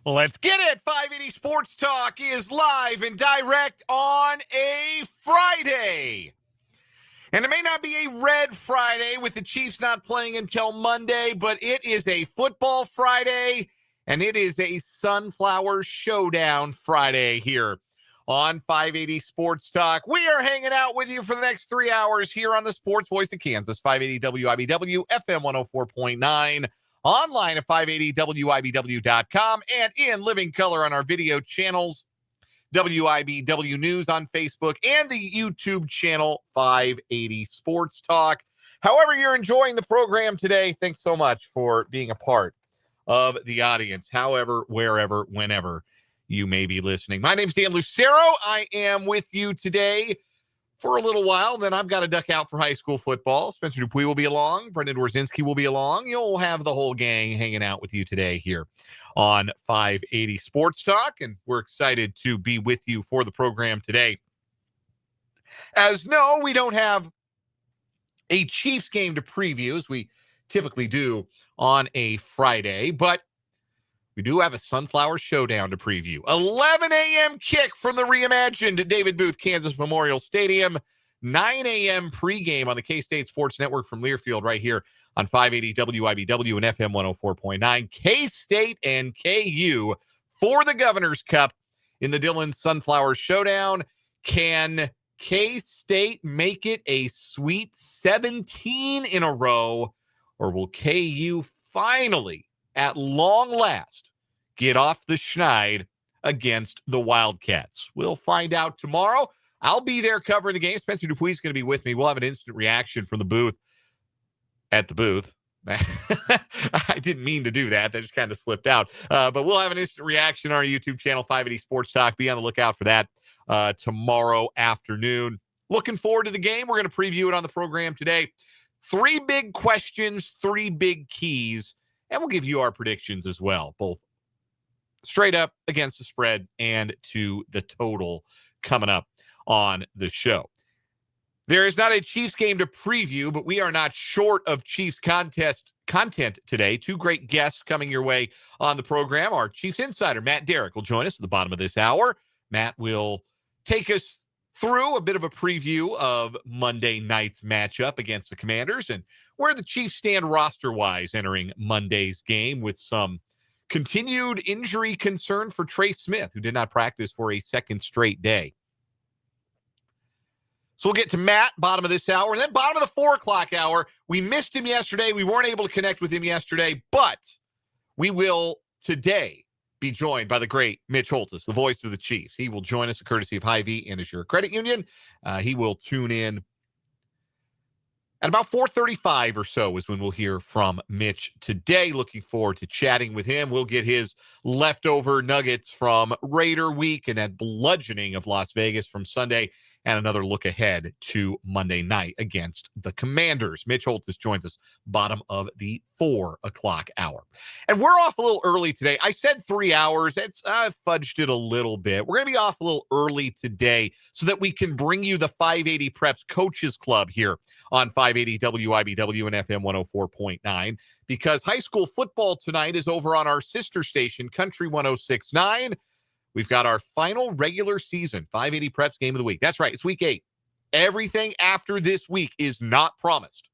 Let's get it. 580 Sports Talk is live and direct on a Friday. And it may not be a red Friday with the Chiefs not playing until Monday, but it is a football Friday, and it is a Sunflower Showdown Friday here on 580 Sports Talk. We are hanging out with you for the next 3 hours here on the Sports Voice of Kansas, 580 WIBW, FM 104.9. Online at 580WIBW.com and in living color on our video channels, WIBW News on Facebook and the YouTube channel 580 Sports Talk. However you're enjoying the program today, thanks so much for being a part of the audience, however, wherever, whenever you may be listening. My name's Dan Lucero. I am with you today for a little while, then I've got to duck out for high school football. Spencer Dupuis will be along. Brendan Dworzinski will be along. You'll have the whole gang hanging out with you today here on 580 Sports Talk, and we're excited to be with you for the program today. As no, we don't have a Chiefs game to preview, as we typically do on a Friday, but we do have a Sunflower Showdown to preview. 11 a.m. kick from the reimagined David Booth Kansas Memorial Stadium. 9 a.m. pregame on the K-State Sports Network from Learfield right here on 580 WIBW and FM 104.9. K-State and KU for the Governor's Cup in the Dillon Sunflower Showdown. Can K-State make it a Sweet 17 in a row, or will KU finally, at long last, get off the schneid against the Wildcats? We'll find out tomorrow. I'll be there covering the game. Spencer Dupuis is going to be with me. We'll have an instant reaction from the booth. At the booth. I didn't mean to do that. That just kind of slipped out. But we'll have an instant reaction on our YouTube channel, 580 Sports Talk. Be on the lookout for that tomorrow afternoon. Looking forward to the game. We're going to preview it on the program today. 3 big questions, 3 big keys. And we'll give you our predictions as well, both straight up against the spread and to the total coming up on the show. There is not a Chiefs game to preview, but we are not short of Chiefs content today. 2 great guests coming your way on the program. Our Chiefs insider, Matt Derrick, will join us at the bottom of this hour. Matt will take us through a bit of a preview of Monday night's matchup against the Commanders and where the Chiefs stand roster-wise entering Monday's game, with some continued injury concern for Trey Smith, who did not practice for a second straight day. So we'll get to Matt, bottom of this hour, and then bottom of the 4 o'clock hour. We missed him yesterday. We weren't able to connect with him yesterday, but we will today be joined by the great Mitch Holthus, the voice of the Chiefs. He will join us, courtesy of Hy-Vee and Assure Credit Union. He will tune in at about 4:35 or so is when we'll hear from Mitch today. Looking forward to chatting with him. We'll get his leftover nuggets from Raider Week and that bludgeoning of Las Vegas from Sunday, and another look ahead to Monday night against the Commanders. Mitch Holthus joins us bottom of the 4 o'clock hour. And we're off a little early today. I said 3 hours. I fudged it a little bit. We're going to be off a little early today so that we can bring you the 580 Preps Coaches Club here on 580 WIBW and FM 104.9, because high school football tonight is over on our sister station, Country 106.9. We've got our final regular season 580 Preps game of the week. That's right. It's week 8. Everything after this week is not promised.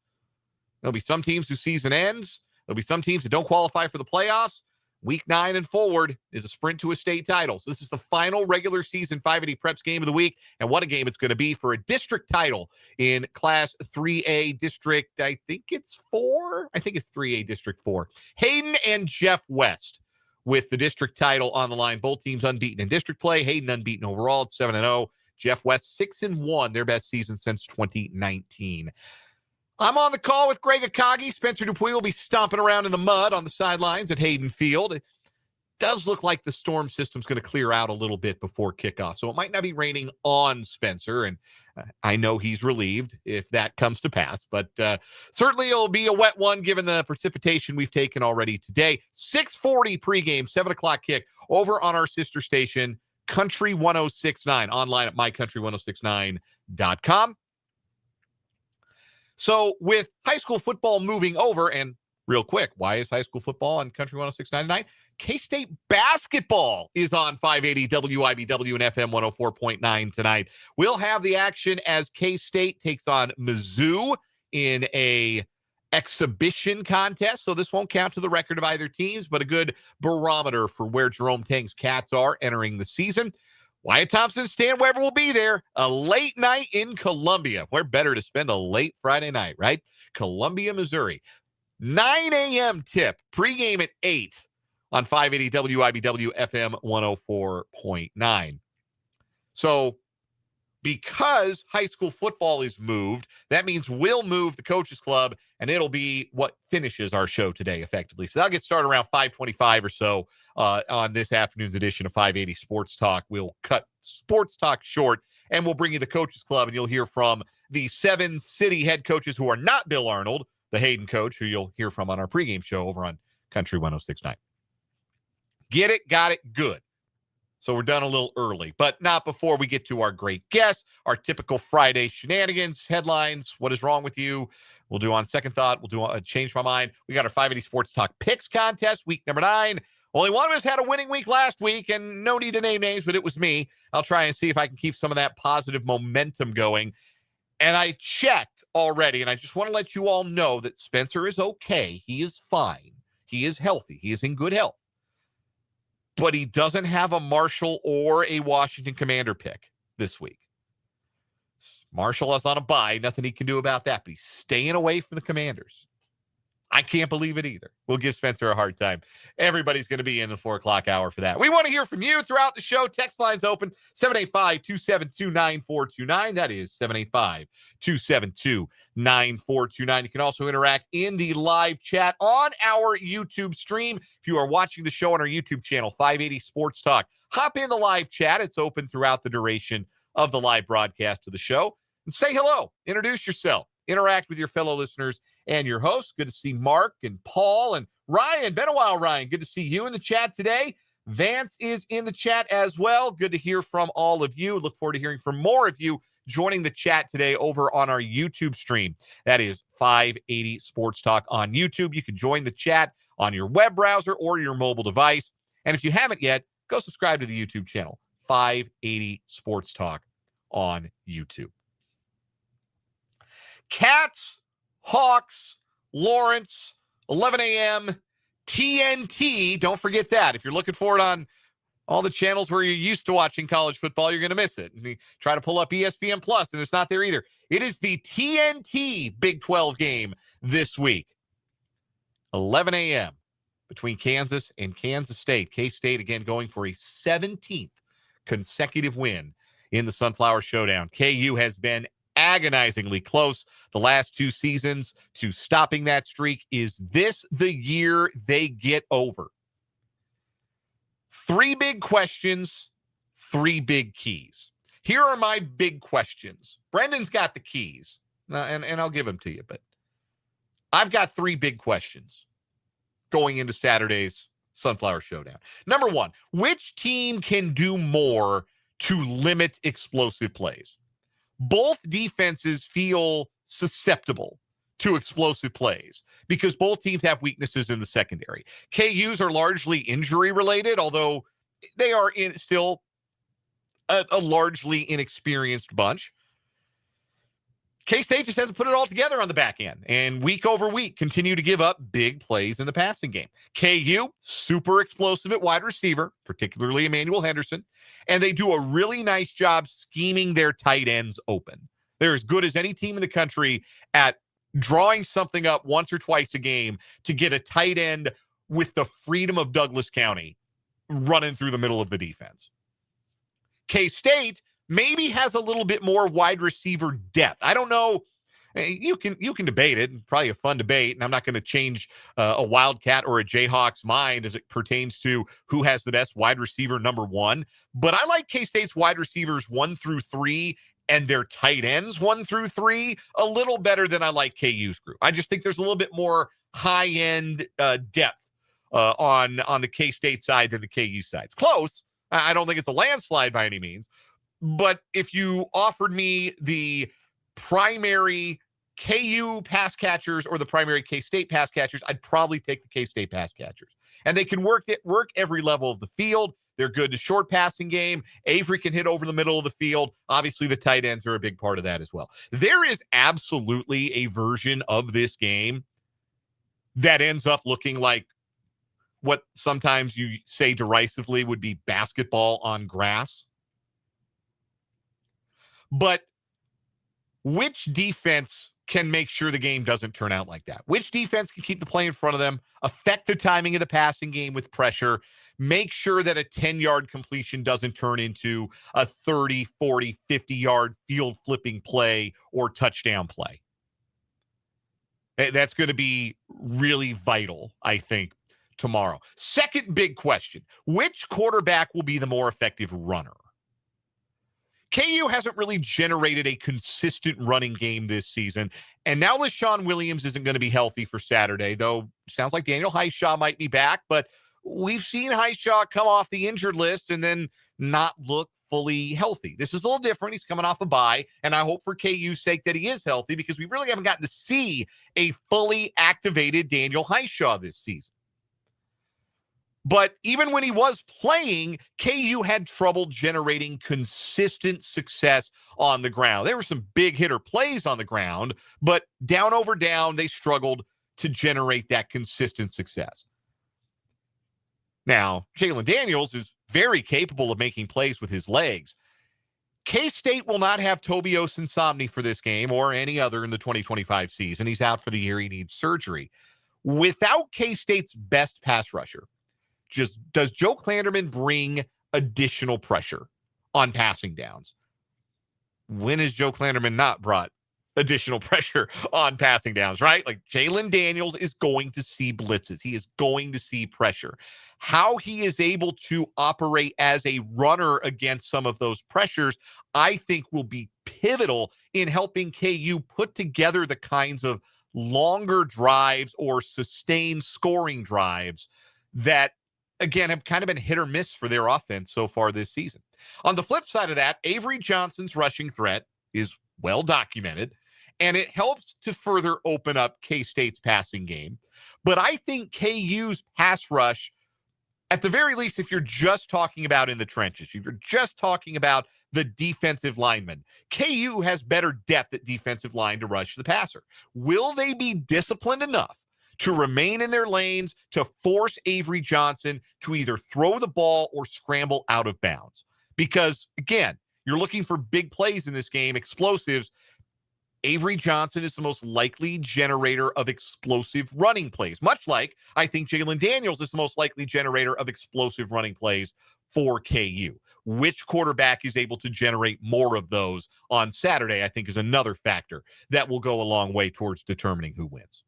There'll be some teams whose season ends. There'll be some teams that don't qualify for the playoffs. Week 9 and forward is a sprint to a state title. So this is the final regular season 580 Preps game of the week. And what a game it's going to be for a district title in Class 3A District, I think it's 4. I think it's 3A District 4. Hayden and Jeff West with the district title on the line. Both teams unbeaten in district play. Hayden unbeaten overall at 7-0. Jeff West 6-1, their best season since 2019. I'm on the call with Greg Akagi. Spencer Dupuis will be stomping around in the mud on the sidelines at Hayden Field. It does look like the storm system's going to clear out a little bit before kickoff, so it might not be raining on Spencer, and I know he's relieved if that comes to pass, but certainly it'll be a wet one given the precipitation we've taken already today. 6:40 pregame, 7 o'clock kick over on our sister station, Country 106.9, online at mycountry1069.com. So with high school football moving over, and real quick, why is high school football on Country 106.9 tonight? K-State basketball is on 580 WIBW and FM 104.9 tonight. We'll have the action as K-State takes on Mizzou in a exhibition contest, so this won't count to the record of either teams, but a good barometer for where Jerome Tang's Cats are entering the season. Wyatt Thompson, Stan Weber will be there. A late night in Columbia. Where better to spend a late Friday night, right? Columbia, Missouri. 9 a.m. tip. Pregame at 8 on 580 WIBW FM 104.9. So because high school football is moved, that means we'll move the Coaches Club, and it'll be what finishes our show today, effectively. So that'll get started around 5:25 or so on this afternoon's edition of 580 Sports Talk. We'll cut Sports Talk short, and we'll bring you the Coaches Club, and you'll hear from the 7 city head coaches who are not Bill Arnold, the Hayden coach, who you'll hear from on our pregame show over on Country 106.9. Get it, got it, good. So we're done a little early, but not before we get to our great guests, our typical Friday shenanigans, headlines, what is wrong with you? We'll do on second thought. We'll do change my mind. We got our 580 Sports Talk Picks contest, week number 9. Only one of us had a winning week last week, and no need to name names, but it was me. I'll try and see if I can keep some of that positive momentum going. And I checked already, and I just want to let you all know that Spencer is okay. He is fine. He is healthy. He is in good health. But he doesn't have a Marshall or a Washington Commander pick this week. Marshall is on a bye. Nothing he can do about that, but he's staying away from the Commanders. I can't believe it either. We'll give Spencer a hard time. Everybody's going to be in the 4 o'clock hour for that. We want to hear from you throughout the show. Text line's open, 785-272-9429. That is 785-272-9429. You can also interact in the live chat on our YouTube stream. If you are watching the show on our YouTube channel, 580 Sports Talk, hop in the live chat. It's open throughout the duration of the live broadcast of the show. And say hello. Introduce yourself. Interact with your fellow listeners and your hosts. Good to see Mark and Paul and Ryan. Been a while, Ryan. Good to see you in the chat today. Vance is in the chat as well. Good to hear from all of you. Look forward to hearing from more of you joining the chat today over on our YouTube stream. That is 580 Sports Talk on YouTube. You can join the chat on your web browser or your mobile device. And if you haven't yet, go subscribe to the YouTube channel, 580 Sports Talk on YouTube. Cats, Hawks, Lawrence, 11 a.m., TNT. Don't forget that. If you're looking for it on all the channels where you're used to watching college football, you're going to miss it. And you try to pull up ESPN Plus, and it's not there either. It is the TNT Big 12 game this week. 11 a.m. between Kansas and Kansas State. K-State, again, going for a 17th consecutive win in the Sunflower Showdown. KU has been agonizingly close the last 2 seasons to stopping that streak. Is this the year they get over? 3 big questions, 3 big keys. Here are my big questions. Brendan's got the keys, and I'll give them to you, but I've got 3 big questions going into Saturday's Sunflower Showdown. Number 1, which team can do more to limit explosive plays? Both defenses feel susceptible to explosive plays because both teams have weaknesses in the secondary. KU's are largely injury related, although they are still a largely inexperienced bunch. K-State just hasn't put it all together on the back end, and week over week continue to give up big plays in the passing game. KU, super explosive at wide receiver, particularly Emmanuel Henderson, and they do a really nice job scheming their tight ends open. They're as good as any team in the country at drawing something up once or twice a game to get a tight end with the freedom of Douglas County running through the middle of the defense. K-State maybe has a little bit more wide receiver depth. I don't know. You can debate it. Probably a fun debate, and I'm not going to change a Wildcat or a Jayhawk's mind as it pertains to who has the best wide receiver number 1. But I like K-State's wide receivers 1 through 3 and their tight ends 1 through 3 a little better than I like KU's group. I just think there's a little bit more high-end depth on the K-State side than the KU side. It's close. I don't think it's a landslide by any means. But if you offered me the primary KU pass catchers or the primary K-State pass catchers, I'd probably take the K-State pass catchers. And they can work every level of the field. They're good to short passing game. Avery can hit over the middle of the field. Obviously, the tight ends are a big part of that as well. There is absolutely a version of this game that ends up looking like what sometimes you say derisively would be basketball on grass. But which defense can make sure the game doesn't turn out like that? Which defense can keep the play in front of them, affect the timing of the passing game with pressure, make sure that a 10-yard completion doesn't turn into a 30, 40, 50-yard field flipping play or touchdown play? That's going to be really vital, I think, tomorrow. Second big question, which quarterback will be the more effective runner? KU hasn't really generated a consistent running game this season. And now LaShawn Williams isn't going to be healthy for Saturday, though sounds like Daniel Highshaw might be back. But we've seen Highshaw come off the injured list and then not look fully healthy. This is a little different. He's coming off a bye, and I hope for KU's sake that he is healthy because we really haven't gotten to see a fully activated Daniel Highshaw this season. But even when he was playing, KU had trouble generating consistent success on the ground. There were some big hitter plays on the ground, but down over down, they struggled to generate that consistent success. Now, Jalen Daniels is very capable of making plays with his legs. K-State will not have Toby Osinsomni for this game or any other in the 2025 season. He's out for the year. He needs surgery. Without K-State's best pass rusher, does Joe Klanderman bring additional pressure on passing downs? When has Joe Klanderman not brought additional pressure on passing downs, right? Like Jalen Daniels is going to see blitzes. He is going to see pressure. How he is able to operate as a runner against some of those pressures, I think will be pivotal in helping KU put together the kinds of longer drives or sustained scoring drives that, again, have kind of been hit or miss for their offense so far this season. On the flip side of that, Avery Johnson's rushing threat is well documented, and it helps to further open up K-State's passing game. But I think KU's pass rush, at the very least, if you're just talking about in the trenches, if you're just talking about the defensive linemen, KU has better depth at defensive line to rush the passer. Will they be disciplined enough to remain in their lanes, to force Avery Johnson to either throw the ball or scramble out of bounds? Because, again, you're looking for big plays in this game, explosives. Avery Johnson is the most likely generator of explosive running plays, much like I think Jalen Daniels is the most likely generator of explosive running plays for KU. Which quarterback is able to generate more of those on Saturday, I think, is another factor that will go a long way towards determining who wins.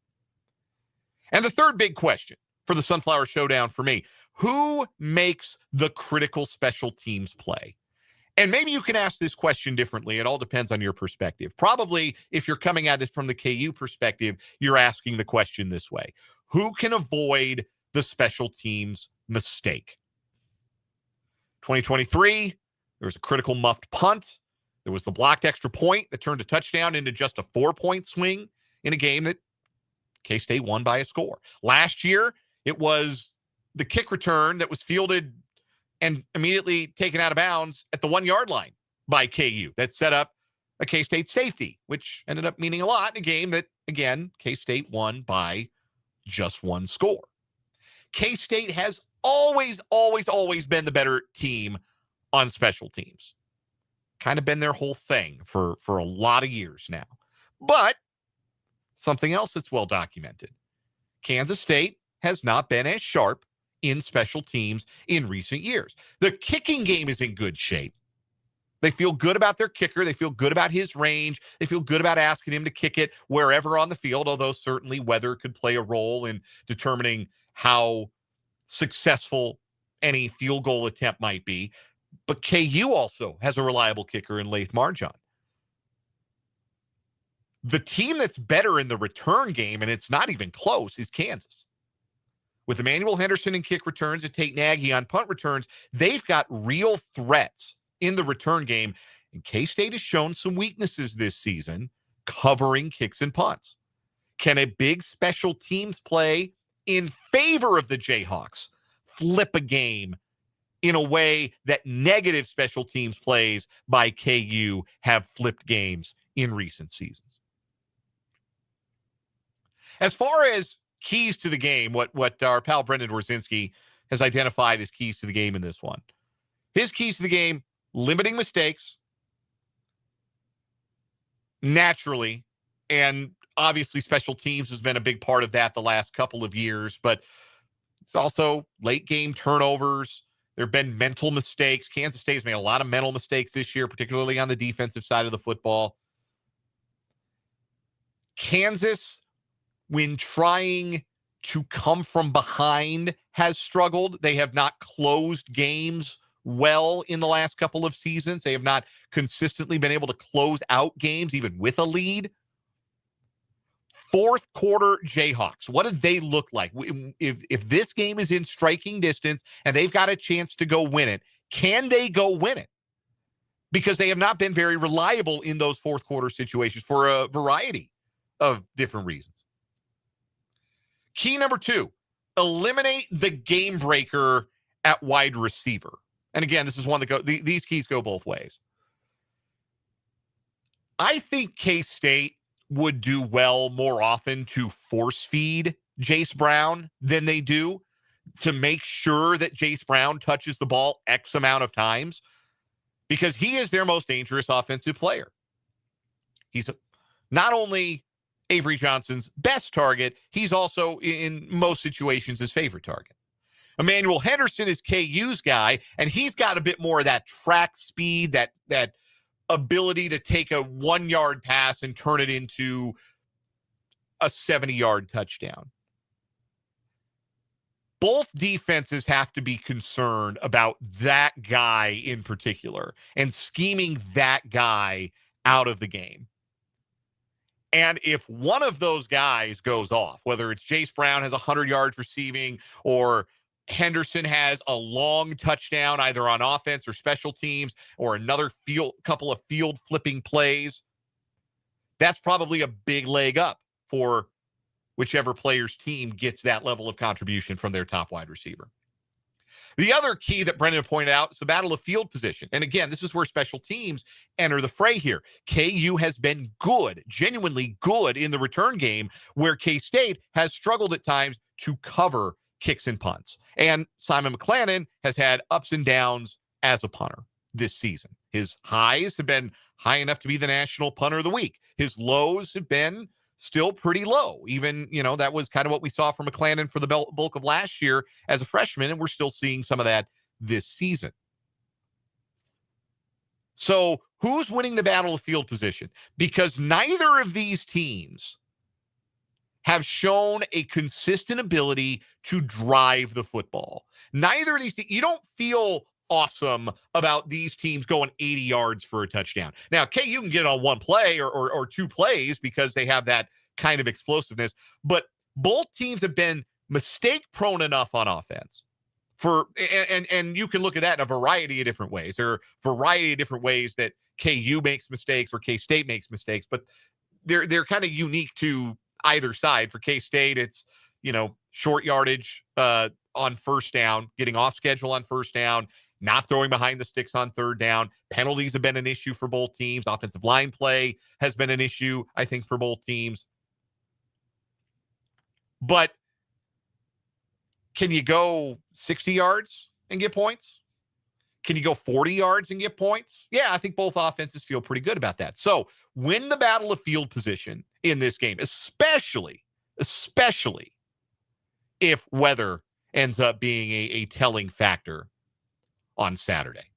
And the third big question for the Sunflower Showdown for me, who makes the critical special teams play? And maybe you can ask this question differently. It all depends on your perspective. Probably if you're coming at it from the KU perspective, you're asking the question this way. Who can avoid the special teams mistake? 2023, there was a critical muffed punt. There was the blocked extra point that turned a touchdown into just a 4-point swing in a game that K-State won by a score. Last year, it was the kick return that was fielded and immediately taken out of bounds at the 1-yard line by KU that set up a K-State safety, which ended up meaning a lot in a game that, again, K-State won by just one score. K-State has always been the better team on special teams. Kind of been their whole thing for a lot of years now. But something else that's well documented. Kansas State has not been as sharp in special teams in recent years. The kicking game is in good shape. They feel good about their kicker. They feel good about his range. They feel good about asking him to kick it wherever on the field, although certainly weather could play a role in determining how successful any field goal attempt might be. But KU also has a reliable kicker in Laith Marjan. The team that's better in the return game, and it's not even close, is Kansas. With Emmanuel Henderson in kick returns and Tate Nagy on punt returns, they've got real threats in the return game. And K-State has shown some weaknesses this season covering kicks and punts. Can a big special teams play in favor of the Jayhawks flip a game in a way that negative special teams plays by KU have flipped games in recent seasons. As far as keys to the game, what our pal Brendan Dworzinski has identified as keys to the game in this one. His keys to the game, limiting mistakes, naturally, and obviously special teams has been a big part of that the last couple of years, but it's also late game turnovers. There have been mental mistakes. Kansas State has made a lot of mental mistakes this year, particularly on the defensive side of the football. Kansas, when trying to come from behind, has struggled. They have not closed games well in the last couple of seasons. They have not consistently been able to close out games, even with a lead. Fourth quarter Jayhawks, what do they look like? If this game is in striking distance and they've got a chance to go win it, can they go win it? Because they have not been very reliable in those fourth quarter situations for a variety of different reasons. Key number 2, eliminate the game breaker at wide receiver. And again, this is one that these keys go both ways. I think K-State would do well more often to force feed Jace Brown than they do, to make sure that Jace Brown touches the ball X amount of times, because he is their most dangerous offensive player. He's not only Avery Johnson's best target, he's also, in most situations, his favorite target. Emmanuel Henderson is KU's guy, and he's got a bit more of that track speed, that ability to take a 1-yard pass and turn it into a 70-yard touchdown. Both defenses have to be concerned about that guy in particular and scheming that guy out of the game. And if one of those guys goes off, whether it's Jace Brown has 100 yards receiving or Henderson has a long touchdown either on offense or special teams or another couple of field flipping plays, that's probably a big leg up for whichever player's team gets that level of contribution from their top wide receiver. The other key that Brendan pointed out is the battle of field position. And again, this is where special teams enter the fray here. KU has been good, genuinely good in the return game, where K-State has struggled at times to cover kicks and punts. And Simon McClannon has had ups and downs as a punter this season. His highs have been high enough to be the National Punter of the Week. His lows have been still pretty low. Even, that was kind of what we saw from McClannon for the bulk of last year as a freshman, and we're still seeing some of that this season. So who's winning the battle of field position? Because neither of these teams have shown a consistent ability to drive the football. Neither of these teams, you don't feel awesome about these teams going 80 yards for a touchdown. Now, KU can get it on one play or two plays because they have that kind of explosiveness, but both teams have been mistake prone enough on offense and you can look at that in a variety of different ways. There are a variety of different ways that KU makes mistakes or K-State makes mistakes, but they're kind of unique to either side. For K-State, it's, short yardage on first down, getting off schedule on first down, not throwing behind the sticks on third down. Penalties have been an issue for both teams. Offensive line play has been an issue, I think, for both teams. But can you go 60 yards and get points? Can you go 40 yards and get points? Yeah, I think both offenses feel pretty good about that. So win the battle of field position in this game, especially if weather ends up being a telling factor on Saturday.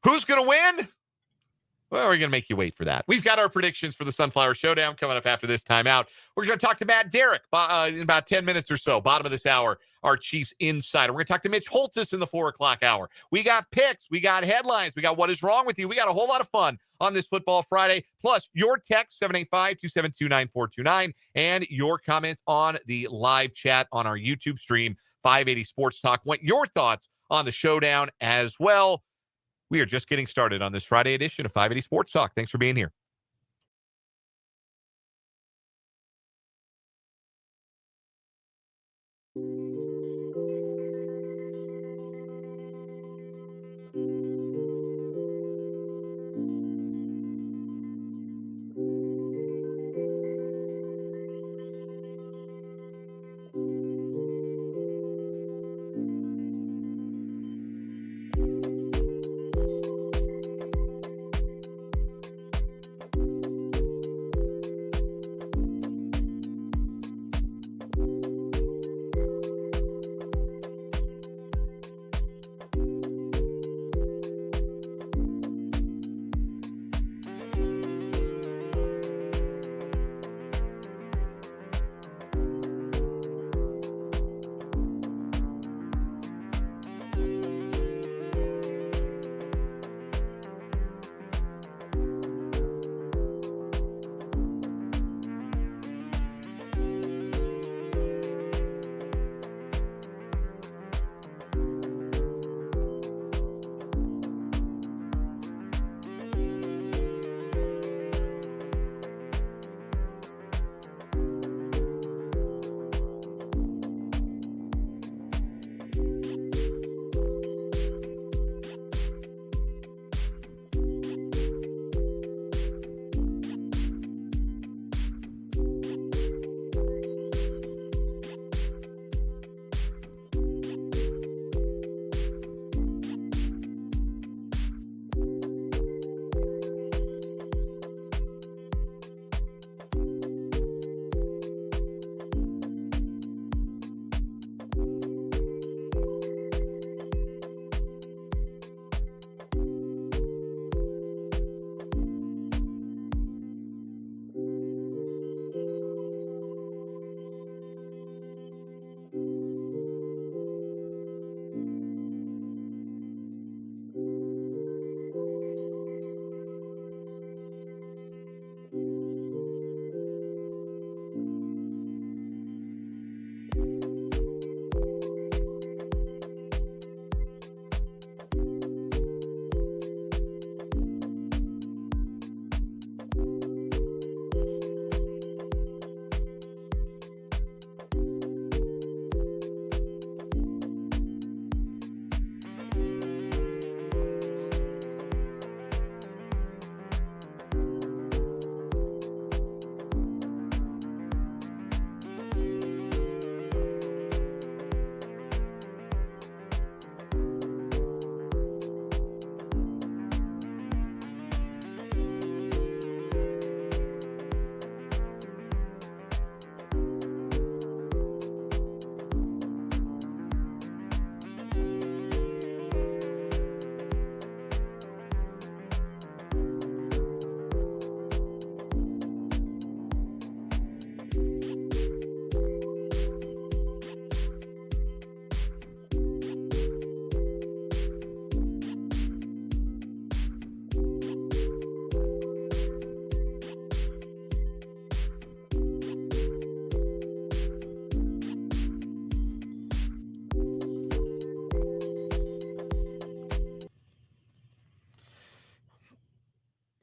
Who's going to win? Well, we're going to make you wait for that. We've got our predictions for the Sunflower Showdown coming up after this timeout. We're going to talk to Matt Derrick in about 10 minutes or so, bottom of this hour, our Chiefs insider. We're going to talk to Mitch Holthus in the 4 o'clock hour. We got picks. We got headlines. We got what is wrong with you. We got a whole lot of fun on this Football Friday. Plus, your text, 785-272-9429, and your comments on the live chat on our YouTube stream, 580 Sports Talk. Want your thoughts on the showdown as well. We are just getting started on this Friday edition of 580 Sports Talk. Thanks for being here.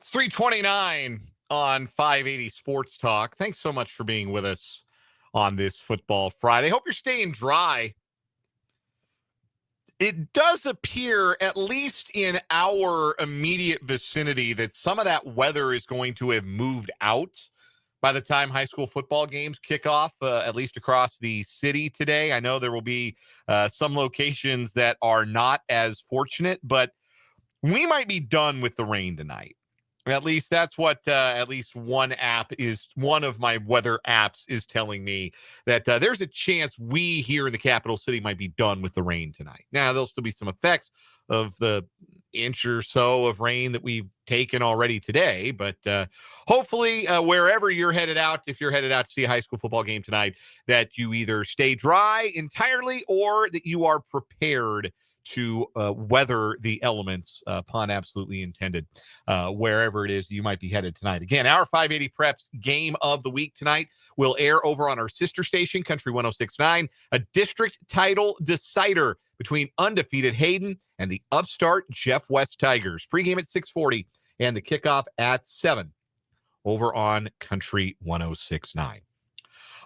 It's 329 on 580 Sports Talk. Thanks so much for being with us on this Football Friday. Hope you're staying dry. It does appear, at least in our immediate vicinity, that some of that weather is going to have moved out by the time high school football games kick off, at least across the city today. I know there will be some locations that are not as fortunate, but we might be done with the rain tonight. At least that's what at least one of my weather apps is telling me, that there's a chance we here in the capital city might be done with the rain tonight. Now, there'll still be some effects of the inch or so of rain that we've taken already today, but hopefully wherever you're headed out, if you're headed out to see a high school football game tonight, that you either stay dry entirely or that you are prepared to weather the elements, pun absolutely intended, wherever it is you might be headed tonight. Again, our 580 Preps game of the week tonight will air over on our sister station, Country 106.9, a district title decider between undefeated Hayden and the upstart Jeff West Tigers. Pregame at 6:40 and the kickoff at 7 over on Country 106.9.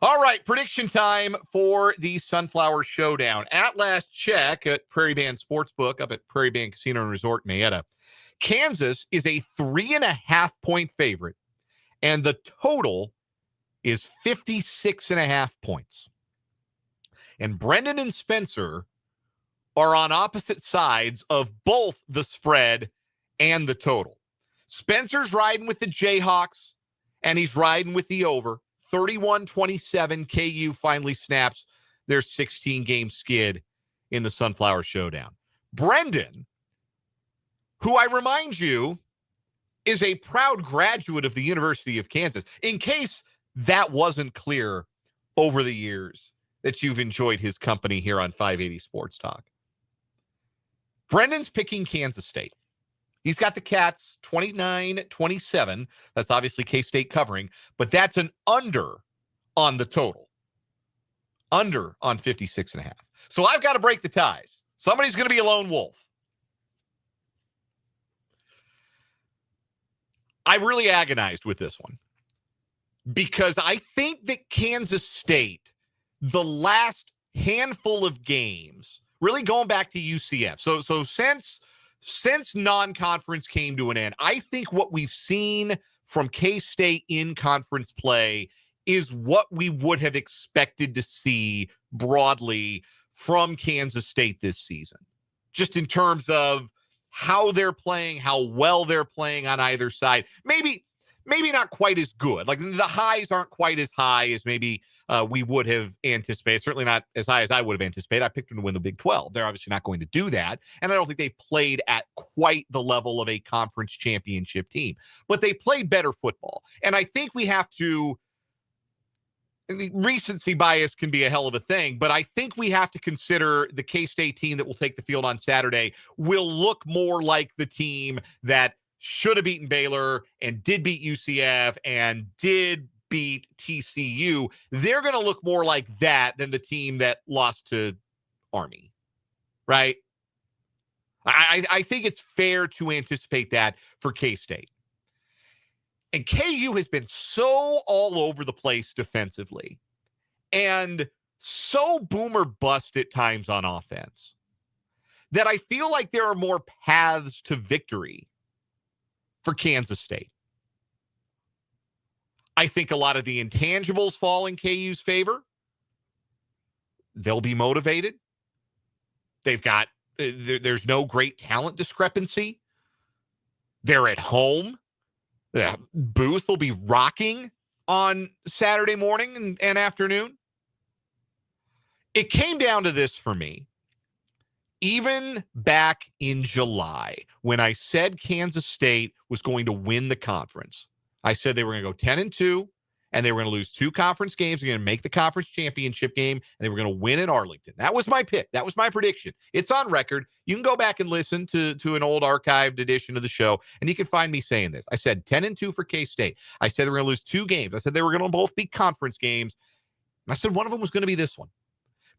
All right, prediction time for the Sunflower Showdown. At last check at Prairie Band Sportsbook up at Prairie Band Casino and Resort, Mayetta, Kansas is a 3.5-point favorite, and the total is 56.5 points. And Brendan and Spencer are on opposite sides of both the spread and the total. Spencer's riding with the Jayhawks, and he's riding with the over. 31-27, KU finally snaps their 16-game skid in the Sunflower Showdown. Brendan, who I remind you is a proud graduate of the University of Kansas, in case that wasn't clear over the years that you've enjoyed his company here on 580 Sports Talk. Brendan's picking Kansas State. He's got the Cats 29-27. That's obviously K-State covering, but that's an under on the total. Under on 56.5. So I've got to break the ties. Somebody's going to be a lone wolf. I really agonized with this one because I think that Kansas State, the last handful of games, really going back to UCF. So since non-conference came to an end, I think what we've seen from K-State in conference play is what we would have expected to see broadly from Kansas State this season. Just in terms of how they're playing, how well they're playing on either side. Maybe not quite as good. Like the highs aren't quite as high as maybe we would have anticipated. Certainly not as high as I would have anticipated. I picked them to win the Big 12. They're obviously not going to do that. And I don't think they've played at quite the level of a conference championship team. But they play better football. And I think we have to, recency bias can be a hell of a thing, but I think we have to consider the K-State team that will take the field on Saturday will look more like the team that should have beaten Baylor and did beat UCF and did beat TCU. They're going to look more like that than the team that lost to Army, right? I think it's fair to anticipate that for K-State. And KU has been so all over the place defensively and so boomer bust at times on offense that I feel like there are more paths to victory for Kansas State. I think a lot of the intangibles fall in KU's favor. They'll be motivated. They've got, there's no great talent discrepancy. They're at home. The booth will be rocking on Saturday morning and afternoon. It came down to this for me. Even back in July, when I said Kansas State was going to win the conference, I said they were going to go 10-2, and they were going to lose 2 conference games. They're going to make the conference championship game, and they were going to win in Arlington. That was my pick. That was my prediction. It's on record. You can go back and listen to an old archived edition of the show, and you can find me saying this. I said 10-2 for K-State. I said they were going to lose 2 games. I said they were going to both be conference games. And I said one of them was going to be this one,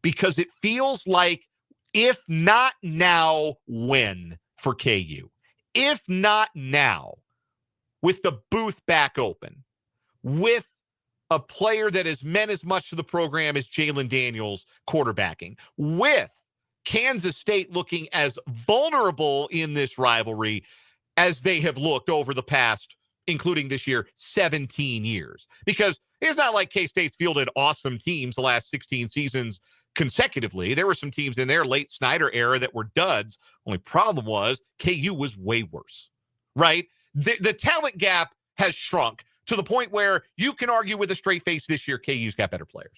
because it feels like, if not now, when for KU? If not now, with the booth back open, with a player that has meant as much to the program as Jalen Daniels quarterbacking, with Kansas State looking as vulnerable in this rivalry as they have looked over the past, including this year, 17 years. Because it's not like K-State's fielded awesome teams the last 16 seasons consecutively. There were some teams in their late Snyder era that were duds. Only problem was KU was way worse, right? The talent gap has shrunk to the point where you can argue with a straight face this year, KU's got better players.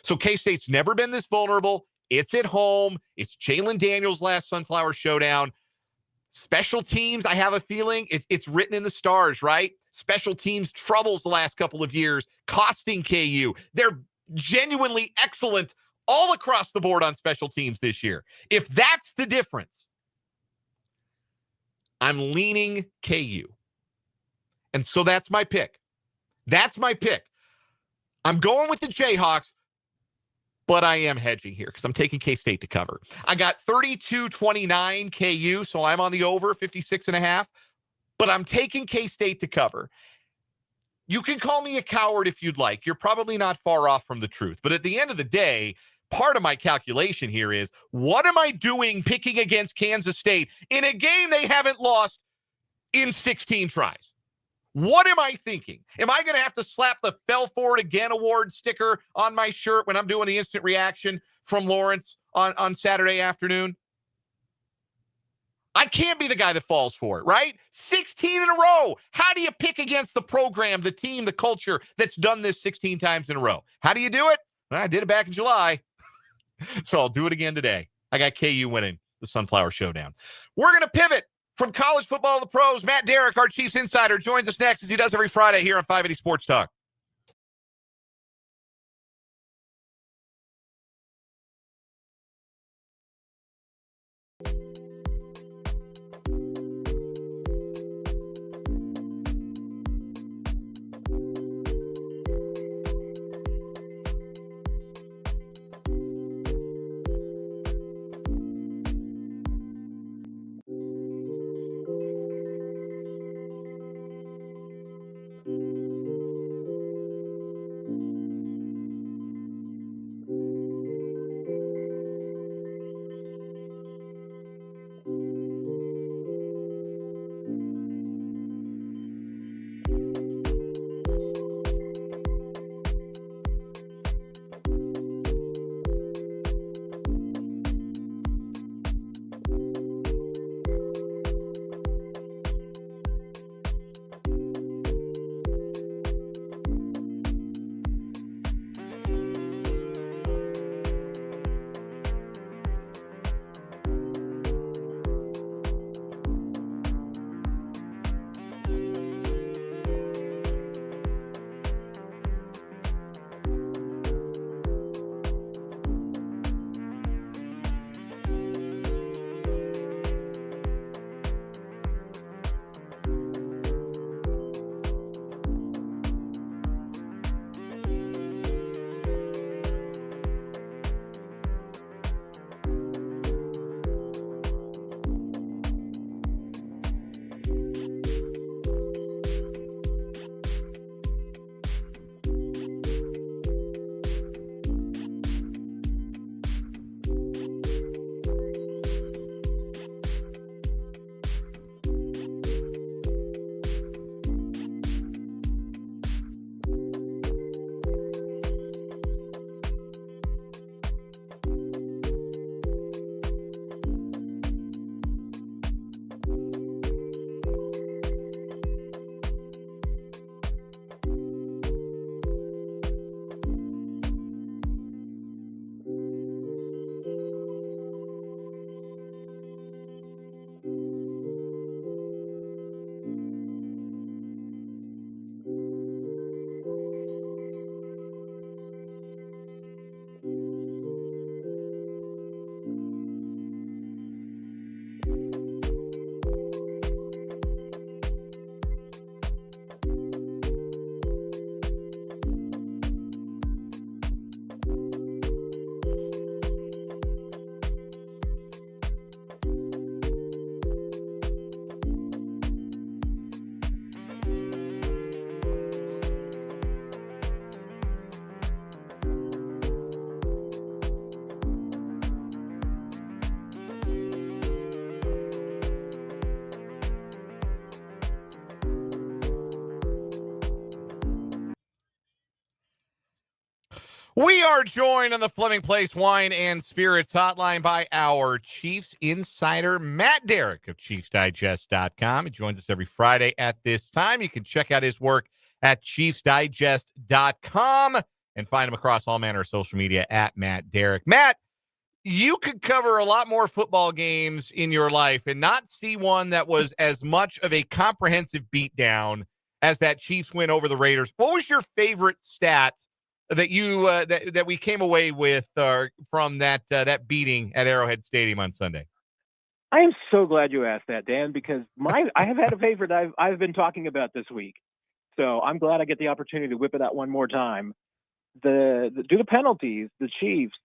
So K-State's never been this vulnerable. It's at home. It's Jalen Daniels' last Sunflower Showdown. Special teams, I have a feeling it's written in the stars, right? Special teams troubles the last couple of years, costing KU. They're genuinely excellent all across the board on special teams this year. If that's the difference, I'm leaning KU. And so that's my pick. That's my pick. I'm going with the Jayhawks, but I am hedging here because I'm taking K-State to cover. I got 32-29 KU, so I'm on the over, 56.5, but I'm taking K-State to cover. You can call me a coward if you'd like. You're probably not far off from the truth. But at the end of the day, part of my calculation here is, what am I doing picking against Kansas State in a game they haven't lost in 16 tries? What am I thinking? Am I going to have to slap the Fell For It Again award sticker on my shirt when I'm doing the instant reaction from Lawrence on Saturday afternoon? I can't be the guy that falls for it, right? 16 in a row. How do you pick against the program, the team, the culture that's done this 16 times in a row? How do you do it? Well, I did it back in July. So I'll do it again today. I got KU winning the Sunflower Showdown. We're going to pivot from college football to the pros. Matt Derrick, our Chiefs insider, joins us next as he does every Friday here on 580 Sports Talk. We are joined on the Fleming Place Wine and Spirits hotline by our Chiefs insider, Matt Derrick of ChiefsDigest.com. He joins us every Friday at this time. You can check out his work at ChiefsDigest.com and find him across all manner of social media at Matt Derrick. Matt, you could cover a lot more football games in your life and not see one that was as much of a comprehensive beatdown as that Chiefs win over the Raiders. What was your favorite stat that you that we came away with from that beating at Arrowhead Stadium on Sunday? I am so glad you asked that, Dan, because I have had a favorite I've been talking about this week. So I'm glad I get the opportunity to whip it out one more time. Due to penalties, the Chiefs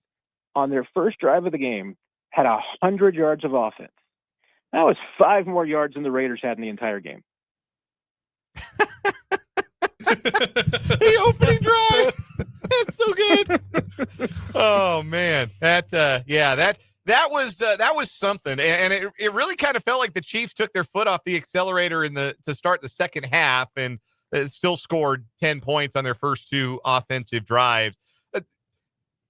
on their first drive of the game had 100 yards of offense. That was 5 more yards than the Raiders had in the entire game. The opening drive. That's so good. Oh man, that was something, and it really kind of felt like the Chiefs took their foot off the accelerator to start the second half, and still scored 10 points on their first 2 offensive drives.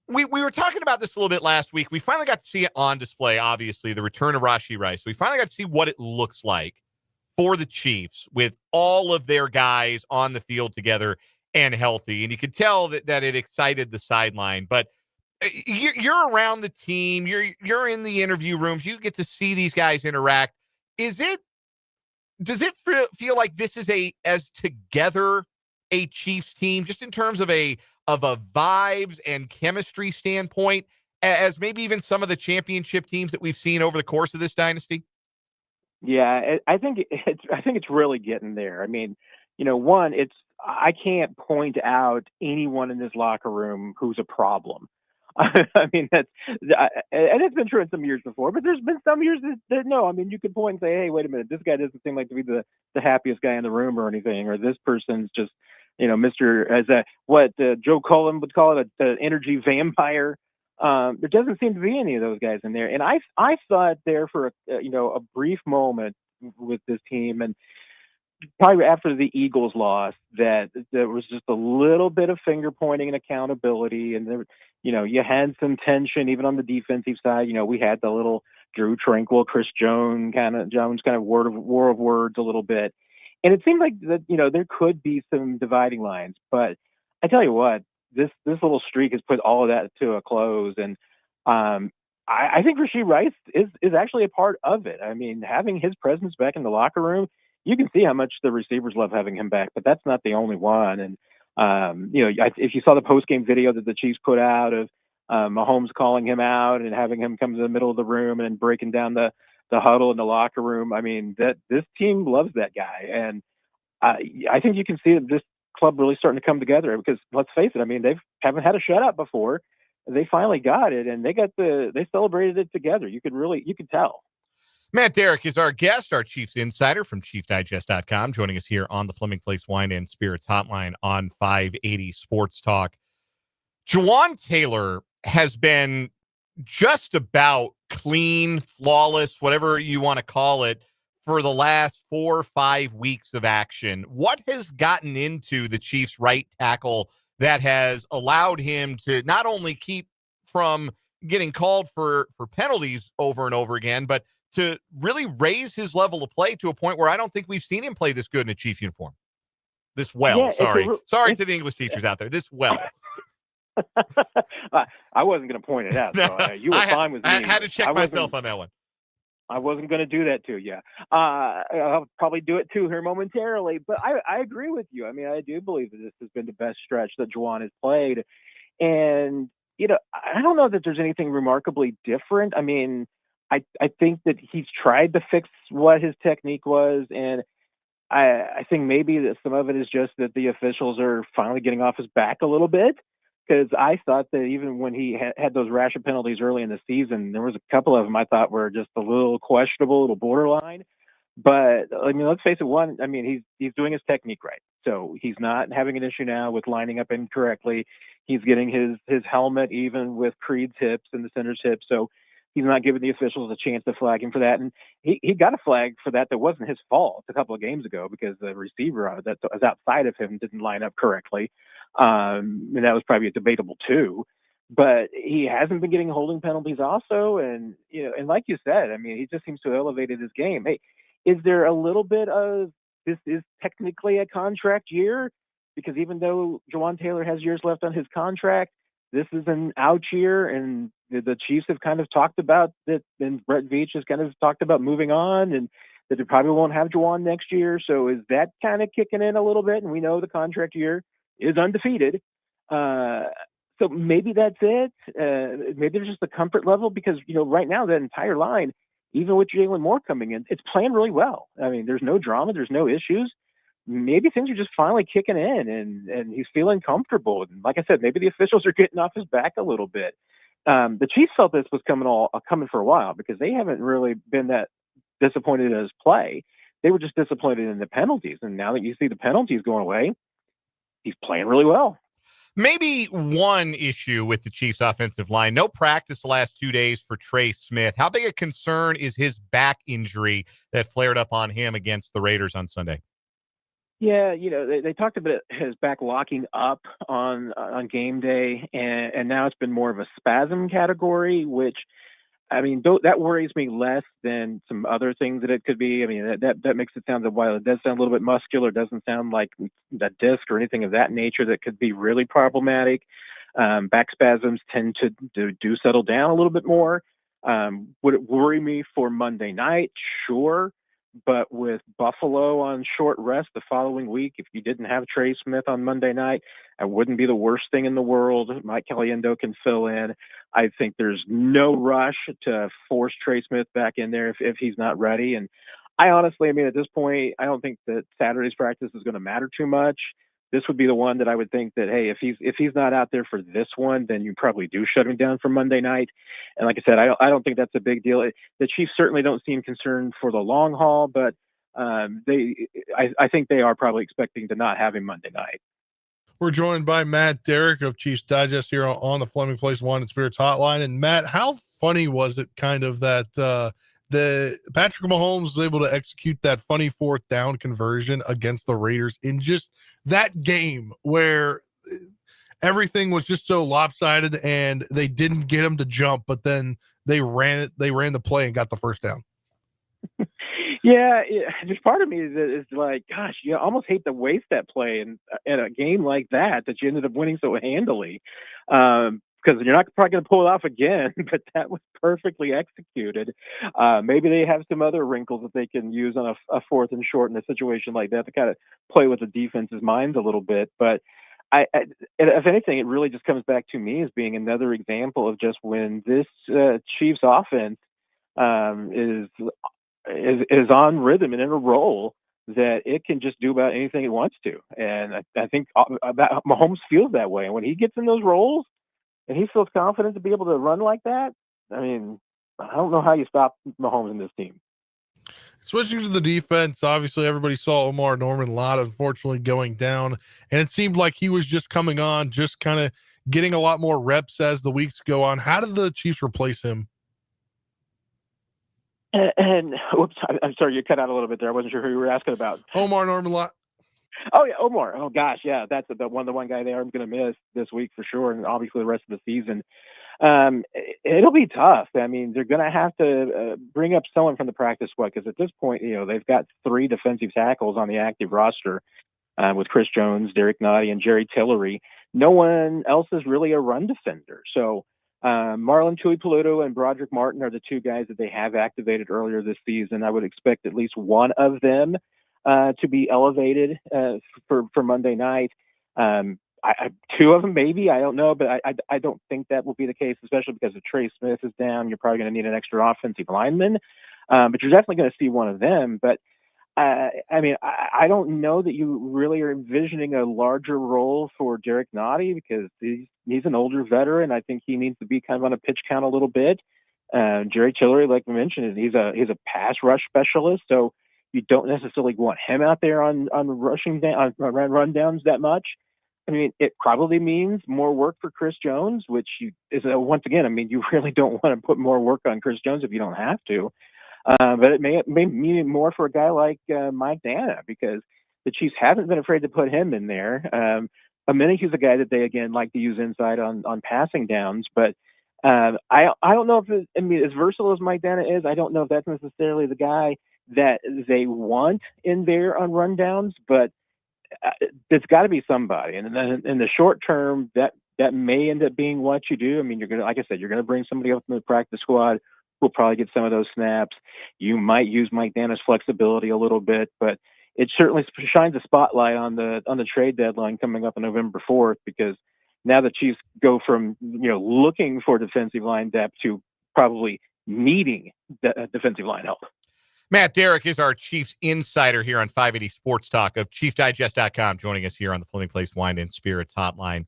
We were talking about this a little bit last week. We finally got to see it on display. Obviously, the return of Rashee Rice. We finally got to see what it looks like for the Chiefs with all of their guys on the field together and healthy. And you could tell that it excited the sideline. But you're around the team. You're in the interview rooms. You get to see these guys interact. Does it feel like this is as together a Chiefs team, just in terms of a vibes and chemistry standpoint, as maybe even some of the championship teams that we've seen over the course of this dynasty? Yeah, I think it's really getting there. I mean, one, I can't point out anyone in this locker room who's a problem. I mean, and it's been true in some years before, but there's been some years that no. I mean, you could point and say, hey, wait a minute, this guy doesn't seem like to be the happiest guy in the room or anything, or this person's just, what Joe Cullen would call it, an energy vampire. There doesn't seem to be any of those guys in there. And I thought there for a brief moment with this team, and probably after the Eagles loss, that there was just a little bit of finger pointing and accountability, and there, you had some tension even on the defensive side. We had the little Drew Tranquil, Chris Jones kind of war of words a little bit, and it seemed like that there could be some dividing lines. But I tell you what, this little streak has put all of that to a close, and I think Rashee Rice is actually a part of it. I mean, having his presence back in the locker room, you can see how much the receivers love having him back, but that's not the only one. And if you saw the post-game video that the Chiefs put out of Mahomes calling him out and having him come to the middle of the room and breaking down the huddle in the locker room, I mean, that this team loves that guy, and I think you can see that this club really starting to come together, because let's face it, I mean, haven't had a shutout before. They finally got it, and they celebrated it together. You could tell. Matt Derrick is our guest, our Chiefs insider from ChiefsDigest.com, joining us here on the Fleming Place Wine and Spirits hotline on 580 Sports Talk. Jawaan Taylor has been just about clean, flawless, whatever you want to call it, for the last 4 or 5 weeks of action. What has gotten into the Chiefs' right tackle that has allowed him to not only keep from getting called for penalties over and over again, but to really raise his level of play to a point where I don't think we've seen him play this good in a Chief uniform? This well, yeah, sorry to the English teachers out there. This well. I wasn't going to point it out. So, you were fine with me. I had to check myself on that one. I wasn't going to do that to you. I'll probably do it too here momentarily, but I agree with you. I mean, I do believe that this has been the best stretch that Jawaan has played. And, I don't know that there's anything remarkably different. I mean, I think that he's tried to fix what his technique was, and I think maybe that some of it is just that the officials are finally getting off his back a little bit, because I thought that even when he had those rash of penalties early in the season, there was a couple of them I thought were just a little questionable, a little borderline. But I mean, let's face it, he's doing his technique right. So he's not having an issue now with lining up incorrectly. He's getting his helmet even with Creed's hips and the center's hips. So he's not giving the officials a chance to flag him for that. And he got a flag for that wasn't his fault a couple of games ago, because the receiver that was outside of him didn't line up correctly. And that was probably debatable too. But he hasn't been getting holding penalties also, and and like you said, I mean, he just seems to have elevated his game. Hey, is there a little bit of this is technically a contract year? Because even though Jawan Taylor has years left on his contract, this is an out year, and the Chiefs have kind of talked about that, and Brett Veach has kind of talked about moving on, and that they probably won't have Jawan next year. So is that kind of kicking in a little bit? And we know the contract year is undefeated. Uh, so maybe that's it. Maybe there's just a comfort level because right now that entire line, even with Jalen Moore coming in, it's playing really well. I mean, there's no drama, there's no issues. Maybe things are just finally kicking in, and he's feeling comfortable. And like I said, maybe the officials are getting off his back a little bit. The Chiefs felt this was coming for a while because they haven't really been that disappointed in his play. They were just disappointed in the penalties, and now that you see the penalties going away, he's playing really well. Maybe one issue with the Chiefs offensive line, no practice the last 2 days for Trey Smith. How big a concern is his back injury that flared up on him against the Raiders on Sunday? Yeah, they talked about his back locking up on game day, and now it's been more of a spasm category, which I mean, that worries me less than some other things that it could be. I mean, that makes it sound that while it does sound a little bit muscular, it doesn't sound like that disc or anything of that nature that could be really problematic. Back spasms tend to do settle down a little bit more. Would it worry me for Monday night? Sure. But with Buffalo on short rest the following week, if you didn't have Trey Smith on Monday night, it wouldn't be the worst thing in the world. Mike Caliendo can fill in. I think there's no rush to force Trey Smith back in there if he's not ready. And I honestly, I mean, at this point, I don't think that Saturday's practice is going to matter too much. This would be the one that I would think that, hey, if he's not out there for this one, then you probably do shut him down for Monday night. And like I said, I don't think that's a big deal. The Chiefs certainly don't seem concerned for the long haul, but I think they are probably expecting to not have him Monday night. We're joined by Matt Derrick of Chiefs Digest here on the Fleming Place Wine and Spirits Hotline. And Matt, how funny was it kind of that the Patrick Mahomes was able to execute that funny fourth down conversion against the Raiders in just that game where everything was just so lopsided and they didn't get him to jump, but then they ran the play and got the first down. Yeah, there's part of me is like, gosh, you almost hate to waste that play in a game like that you ended up winning so handily, because you're not probably going to pull it off again. But that was perfectly executed. Maybe they have some other wrinkles that they can use on a fourth and short in a situation like that to kind of play with the defense's minds a little bit. But if anything, it really just comes back to me as being another example of just when this Chiefs offense is on rhythm and in a roll, that it can just do about anything it wants to. And I think Mahomes feels that way. And when he gets in those roles and he feels confident to be able to run like that, I mean, I don't know how you stop Mahomes in this team. Switching to the defense, obviously everybody saw Omar Norman Lott unfortunately going down, and it seemed like he was just coming on, just kind of getting a lot more reps as the weeks go on. How did the Chiefs replace him? And whoops, I'm sorry, you cut out a little bit there. I wasn't sure who you were asking about. Omar Norman Lott. Oh yeah, Omar. Oh gosh, yeah, that's the one guy they are going to miss this week for sure, and obviously the rest of the season. It'll be tough. I mean, they're going to have to bring up someone from the practice squad because at this point, they've got 3 defensive tackles on the active roster with Chris Jones, Derrick Nottie, and Jerry Tillery. No one else is really a run defender. So Marlon Tuipulotu and Broderick Martin are the 2 guys that they have activated earlier this season. I would expect at least one of them to be elevated for Monday night. 2 of them, maybe, I don't know, but I don't think that will be the case, especially because if Trey Smith is down, you're probably going to need an extra offensive lineman. But you're definitely going to see one of them. But I mean, I don't know that you really are envisioning a larger role for Derrick Nottie because he's an older veteran. I think he needs to be kind of on a pitch count a little bit. Jerry Tillery, like we mentioned, he's a pass rush specialist, so you don't necessarily want him out there on rushing down on run downs that much. I mean, it probably means more work for Chris Jones, which is once again, I mean, you really don't want to put more work on Chris Jones if you don't have to. But it may mean more for a guy like Mike Dana because the Chiefs haven't been afraid to put him in there. Minihew's a guy that they again like to use inside on passing downs, but I don't know if as versatile as Mike Dana is, I don't know if that's necessarily the guy that they want in there on rundowns, but there's got to be somebody. And then in the short term, that may end up being what you do. I mean, you're going to, like I said, you're going to bring somebody up from the practice squad who'll probably get some of those snaps. You might use Mike Dana's flexibility a little bit, but it certainly shines a spotlight on the trade deadline coming up on November 4th, because now the Chiefs go from, looking for defensive line depth to probably needing defensive line help. Matt Derrick is our Chiefs insider here on 580 Sports Talk of ChiefsDigest.com, joining us here on the Fleming Place Wine and Spirits Hotline.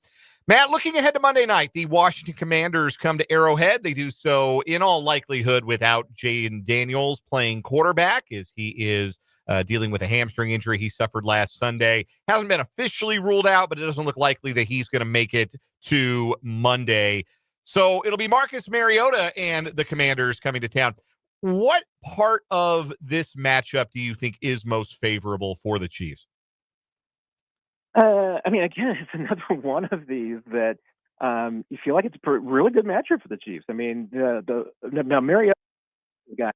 Matt, looking ahead to Monday night, the Washington Commanders come to Arrowhead. They do so in all likelihood without Jaden Daniels playing quarterback, as he is dealing with a hamstring injury he suffered last Sunday. Hasn't been officially ruled out, but it doesn't look likely that he's going to make it to Monday. So it'll be Marcus Mariota and the Commanders coming to town. What part of this matchup do you think is most favorable for the Chiefs? Again, it's another one of these that you feel like it's a really good matchup for the Chiefs. I mean, now Mariota guy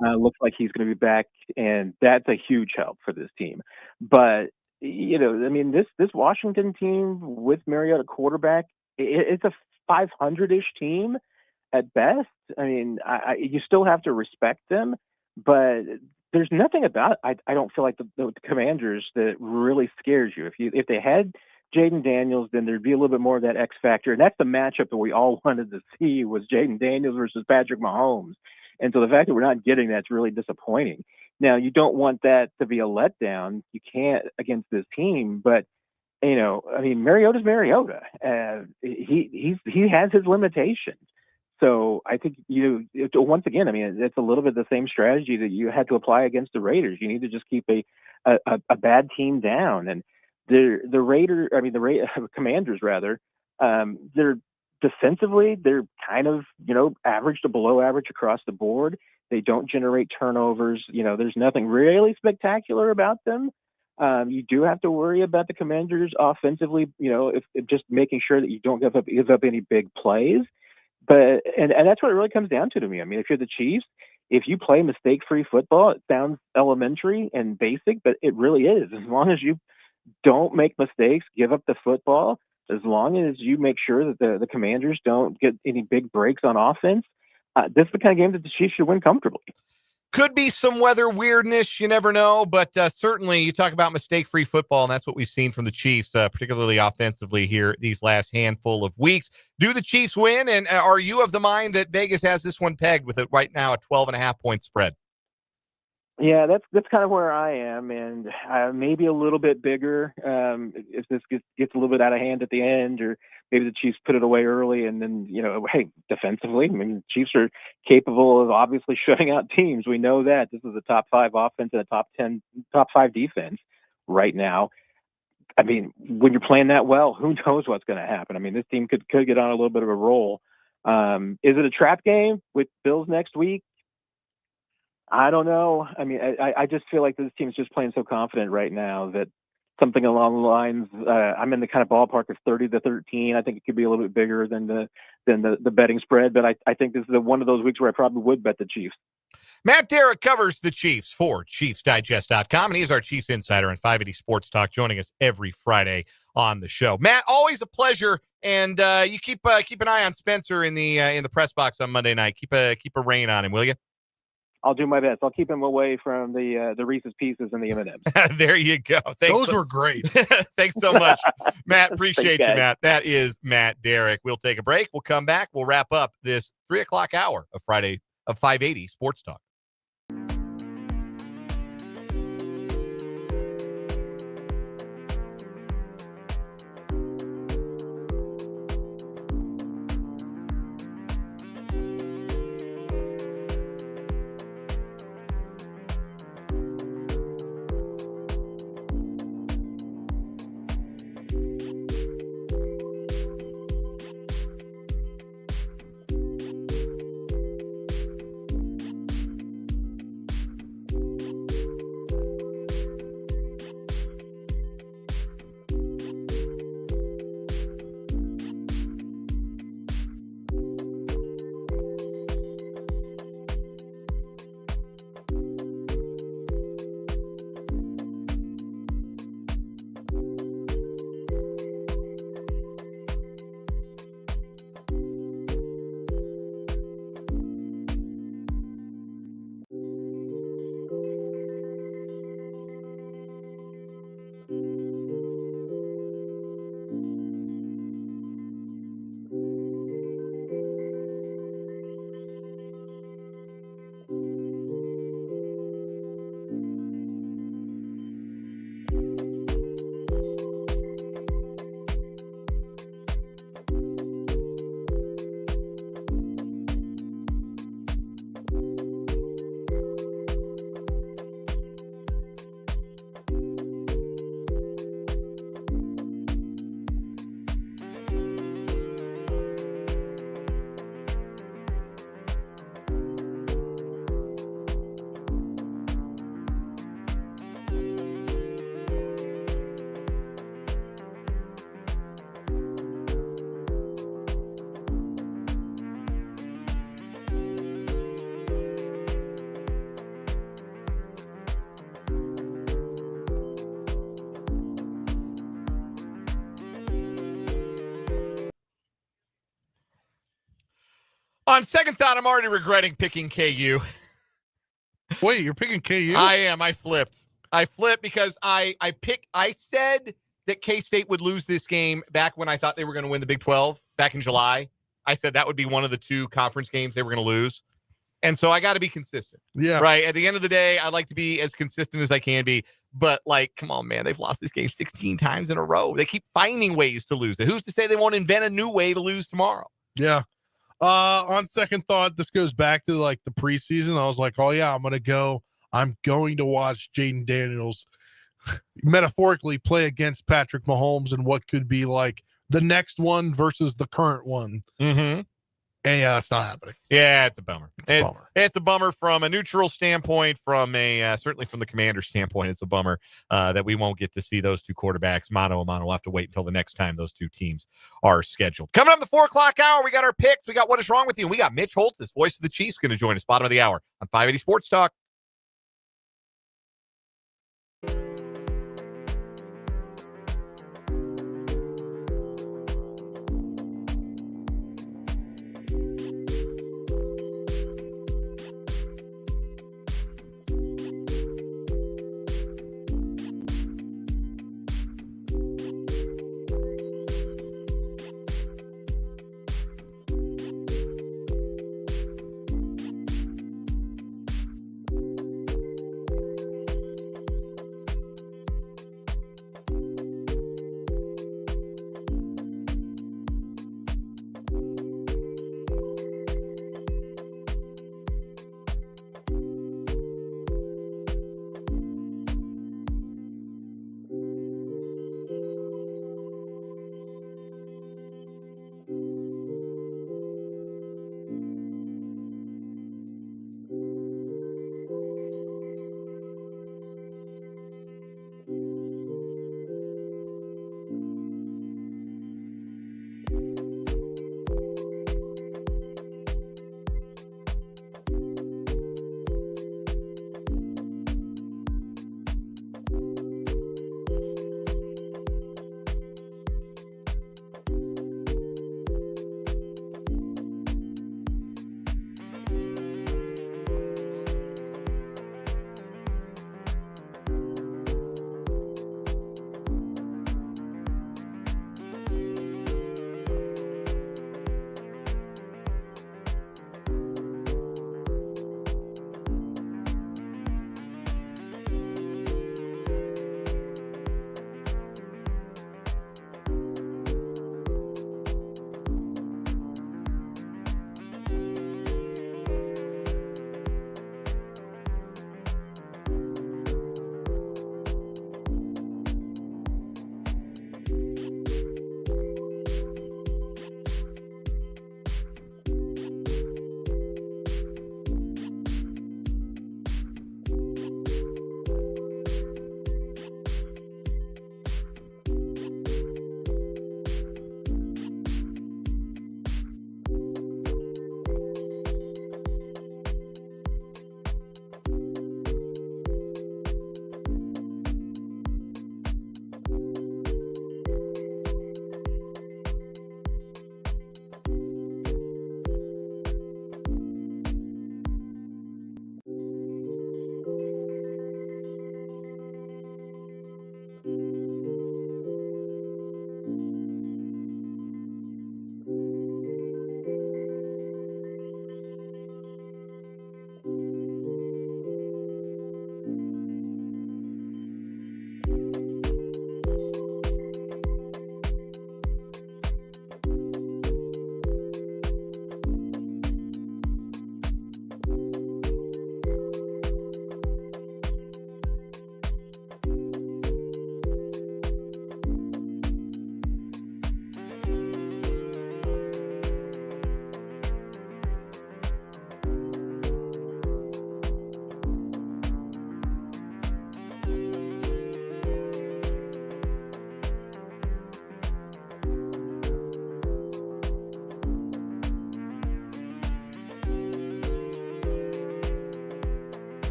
looks like he's going to be back, and that's a huge help for this team. But this Washington team with Mariota quarterback, it's a 500-ish team at best. I mean, you still have to respect them, but there's nothing about it. I don't feel like the Commanders that really scares you. If they had Jaden Daniels, then there'd be a little bit more of that X factor, and that's the matchup that we all wanted to see, was Jaden Daniels versus Patrick Mahomes. And so the fact that we're not getting that's really disappointing. Now, you don't want that to be a letdown. You can't against this team, but Mariota's Mariota. He has his limitations. So I think once again, it's a little bit the same strategy that you had to apply against the Raiders. You need to just keep a bad team down. And the Commanders rather, they're defensively, they're kind of average to below average across the board. They don't generate turnovers. There's nothing really spectacular about them. You do have to worry about the Commanders offensively. If just making sure that you don't give up any big plays. But and that's what it really comes down to me. I mean, if you're the Chiefs, if you play mistake-free football, it sounds elementary and basic, but it really is. As long as you don't make mistakes, give up the football, as long as you make sure that the Commanders don't get any big breaks on offense, this is the kind of game that the Chiefs should win comfortably. Could be some weather weirdness, you never know, but certainly you talk about mistake-free football, and that's what we've seen from the Chiefs, particularly offensively here these last handful of weeks. Do the Chiefs win, and are you of the mind that Vegas has this one pegged with it right now a 12.5-point spread? Yeah, that's kind of where I am, and maybe a little bit bigger if this gets a little bit out of hand at the end, or maybe the Chiefs put it away early, and then hey, defensively, the Chiefs are capable of obviously shutting out teams. We know that this is a top 5 offense and a top 5 defense right now. When you're playing that well, who knows what's going to happen? This team could get on a little bit of a roll. Is it a trap game with Bills next week? I don't know. I just feel like this team's just playing so confident right now that something along the lines, I'm in the kind of ballpark of 30-13. I think it could be a little bit bigger than the betting spread, but I think this is one of those weeks where I probably would bet the Chiefs. Matt Derrick covers the Chiefs for ChiefsDigest.com, and he is our Chiefs insider on 580 Sports Talk, joining us every Friday on the show. Matt, always a pleasure, and you keep an eye on Spencer in the press box on Monday night. Keep a rein on him, will you? I'll do my best. I'll keep him away from the Reese's Pieces and the M&Ms. There you go. Those were great. Thanks so much, Matt. Appreciate you, Matt. That is Matt Derrick. We'll take a break. We'll come back. We'll wrap up this 3:00 hour of Friday of 580 Sports Talk. On second thought, I'm already regretting picking KU. Wait, you're picking KU? I am. I flipped because I said that K-State would lose this game back when I thought they were going to win the Big 12 back in July. I said that would be one of the 2 conference games they were going to lose. And so I got to be consistent. Yeah. Right. At the end of the day, I like to be as consistent as I can be. But, like, come on, man. They've lost this game 16 times in a row. They keep finding ways to lose it. Who's to say they won't invent a new way to lose tomorrow? Yeah. On second thought, this goes back to, like, the preseason. I was like, oh, yeah, I'm going to watch Jaden Daniels metaphorically play against Patrick Mahomes and what could be, like, the next one versus the current one. Mm-hmm. And yeah, it's not happening. Yeah, it's a bummer. It's a bummer from a neutral standpoint, from a certainly from the Commander standpoint. It's a bummer that we won't get to see those 2 quarterbacks mano a mano. We'll have to wait until the next time those 2 teams are scheduled. Coming up in the 4 o'clock hour, we got our picks. We got What Is Wrong With You? And we got Mitch Holthus, voice of the Chiefs, going to join us bottom of the hour on 580 Sports Talk.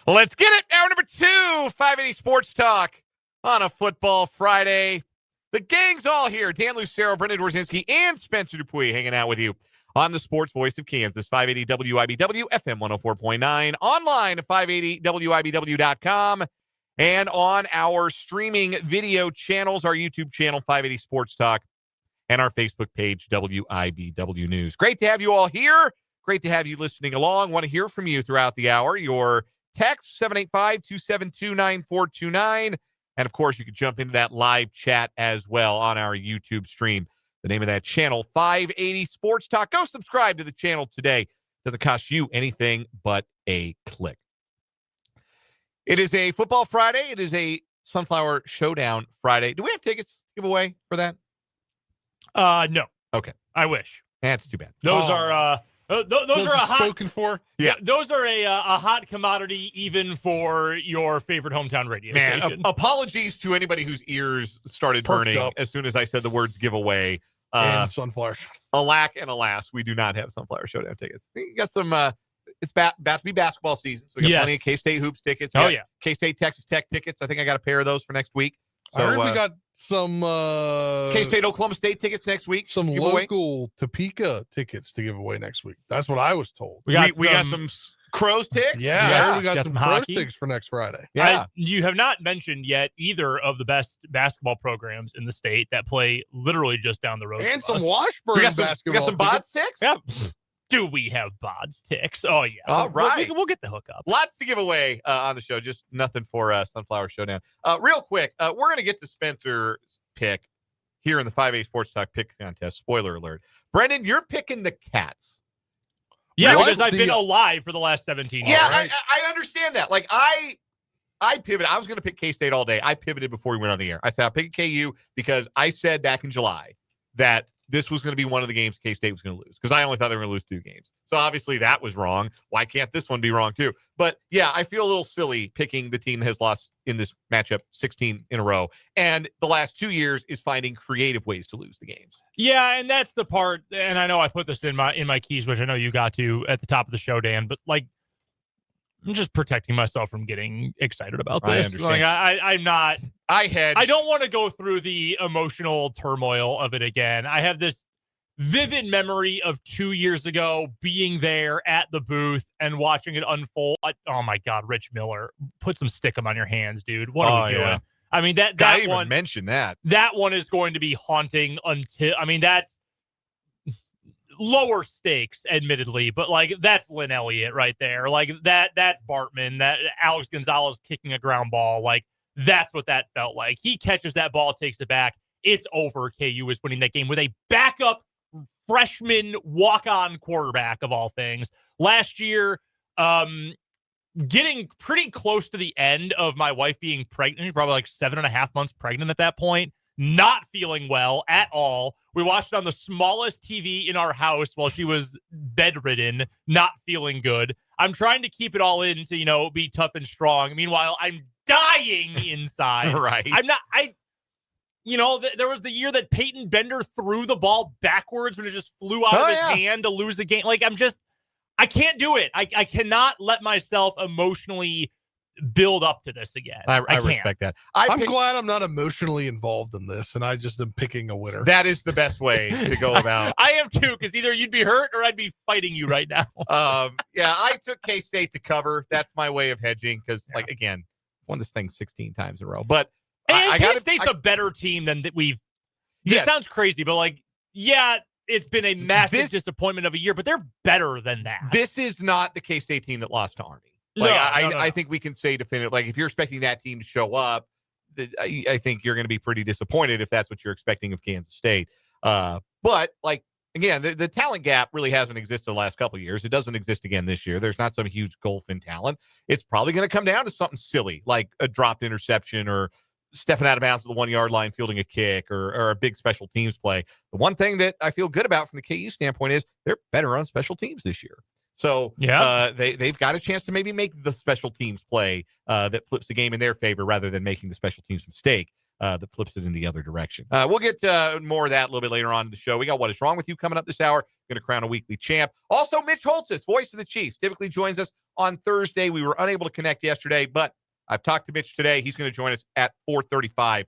Let's get it. Hour number 2, 580 Sports Talk on a football Friday. The gang's all here. Dan Lucero, Brendan Dworzinski, and Spencer Dupuis hanging out with you on the sports voice of Kansas, 580 WIBW, FM 104.9, online at 580WIBW.com, and on our streaming video channels, our YouTube channel, 580 Sports Talk, and our Facebook page, WIBW News. Great to have you all here. Great to have you listening along. Want to hear from you throughout the hour. Your text, 785-272-9429. And, of course, you can jump into that live chat as well on our YouTube stream. The name of that channel, 580 Sports Talk. Go subscribe to the channel today. Doesn't cost you anything but a click. It is a football Friday. It is a Sunflower Showdown Friday. Do we have tickets to give away for that? No. Okay. I wish. That's too bad. Those are those are a hot spoken for. Yeah. Those are a hot commodity even for your favorite hometown radio station. Apologies to anybody whose ears started Perked burning up. as soon as I said the words giveaway. And Sunflower. Alack and alas, we do not have Sunflower Showdown tickets. We got some. It's about to be basketball season, so we got plenty of K-State hoops tickets. K-State Texas Tech tickets. I think I got a pair of those for next week. So I heard we got some K-State Oklahoma State tickets next week. Some local Topeka tickets to give away next week. That's what I was told. We got some Crows tickets. Yeah, we got some Crows hockey tickets for next Friday. Yeah, you have not mentioned yet either of the best basketball programs in the state that play literally just down the road. And from some us. Washburn basketball. We got some tickets. BOD 6? Yeah. Do we have BODS ticks? Oh, yeah. All right. We'll get the hookup. Lots to give away on the show. Just nothing for Sunflower Showdown. Real quick, we're going to get to Spencer's pick here in the 5A Sports Talk pick contest. Spoiler alert. Brendan, you're picking the Cats. Yeah, What? because I've been alive for the last 17 years. Yeah, Right? I understand that. Like, I pivoted. I was going to pick K-State all day. I pivoted before we went on the air. I said, I'll pick KU because I said back in July that this was going to be one of the games K-State was going to lose because I only thought they were going to lose 2 games. So obviously that was wrong. Why can't this one be wrong too? But yeah, I feel a little silly picking the team that has lost in this matchup 16 in a row. And the last 2 years is finding creative ways to lose the games. Yeah, and that's the part, and I know I put this in my keys, which I know you got to at the top of the show, Dan, but like, I'm just protecting myself from getting excited about this. I understand. Like, I'm not. I don't want to go through the emotional turmoil of it again. I have this vivid memory of 2 years ago being there at the booth and watching it unfold. Oh my God, Rich Miller, put some stickum on your hands, dude. What are we doing? Yeah. I mean, that I one even mentioned that. That one is going to be haunting until, I mean, that's lower stakes, admittedly, but like that's Lynn Elliott right there. Like that's Bartman, that Alex Gonzalez kicking a ground ball. Like that's what that felt like. He catches that ball, takes it back. It's over. KU is winning that game with a backup freshman walk-on quarterback of all things. Last year, getting pretty close to the end of my wife being pregnant, probably like 7.5 months pregnant at that point, not feeling well at all. We watched it on the smallest TV in our house while she was bedridden, not feeling good. I'm trying to keep it all in to, be tough and strong. Meanwhile, I'm dying inside. Right. There was the year that Peyton Bender threw the ball backwards when it just flew out of his hand to lose the game. Like, I can't do it. I cannot let myself emotionally build up to this again. I can't. respect that. I'm glad I'm not emotionally involved in this, and I just am picking a winner. That is the best way to go about. I am too, because either you'd be hurt or I'd be fighting you right now. Yeah, I took K-State to cover. That's my way of hedging because, again, won this thing 16 times in a row. But K-State's a better team than that we've. This sounds crazy, but it's been a massive disappointment of a year, but they're better than that. This is not the K-State team that lost to Army. No. I think we can say definitively, like, if you're expecting that team to show up, I think you're going to be pretty disappointed if that's what you're expecting of Kansas State. But, again, the talent gap really hasn't existed the last couple of years. It doesn't exist again this year. There's not some huge gulf in talent. It's probably going to come down to something silly, like a dropped interception or stepping out of bounds at the 1 yard line, fielding a kick or a big special teams play. The one thing that I feel good about from the KU standpoint is they're better on special teams this year. So they've got a chance to maybe make the special teams play that flips the game in their favor rather than making the special teams mistake that flips it in the other direction. We'll get more of that a little bit later on in the show. We got What Is Wrong With You coming up this hour. Going to crown a weekly champ. Also, Mitch Holthus, voice of the Chiefs, typically joins us on Thursday. We were unable to connect yesterday, but I've talked to Mitch today. He's going to join us at 4:35,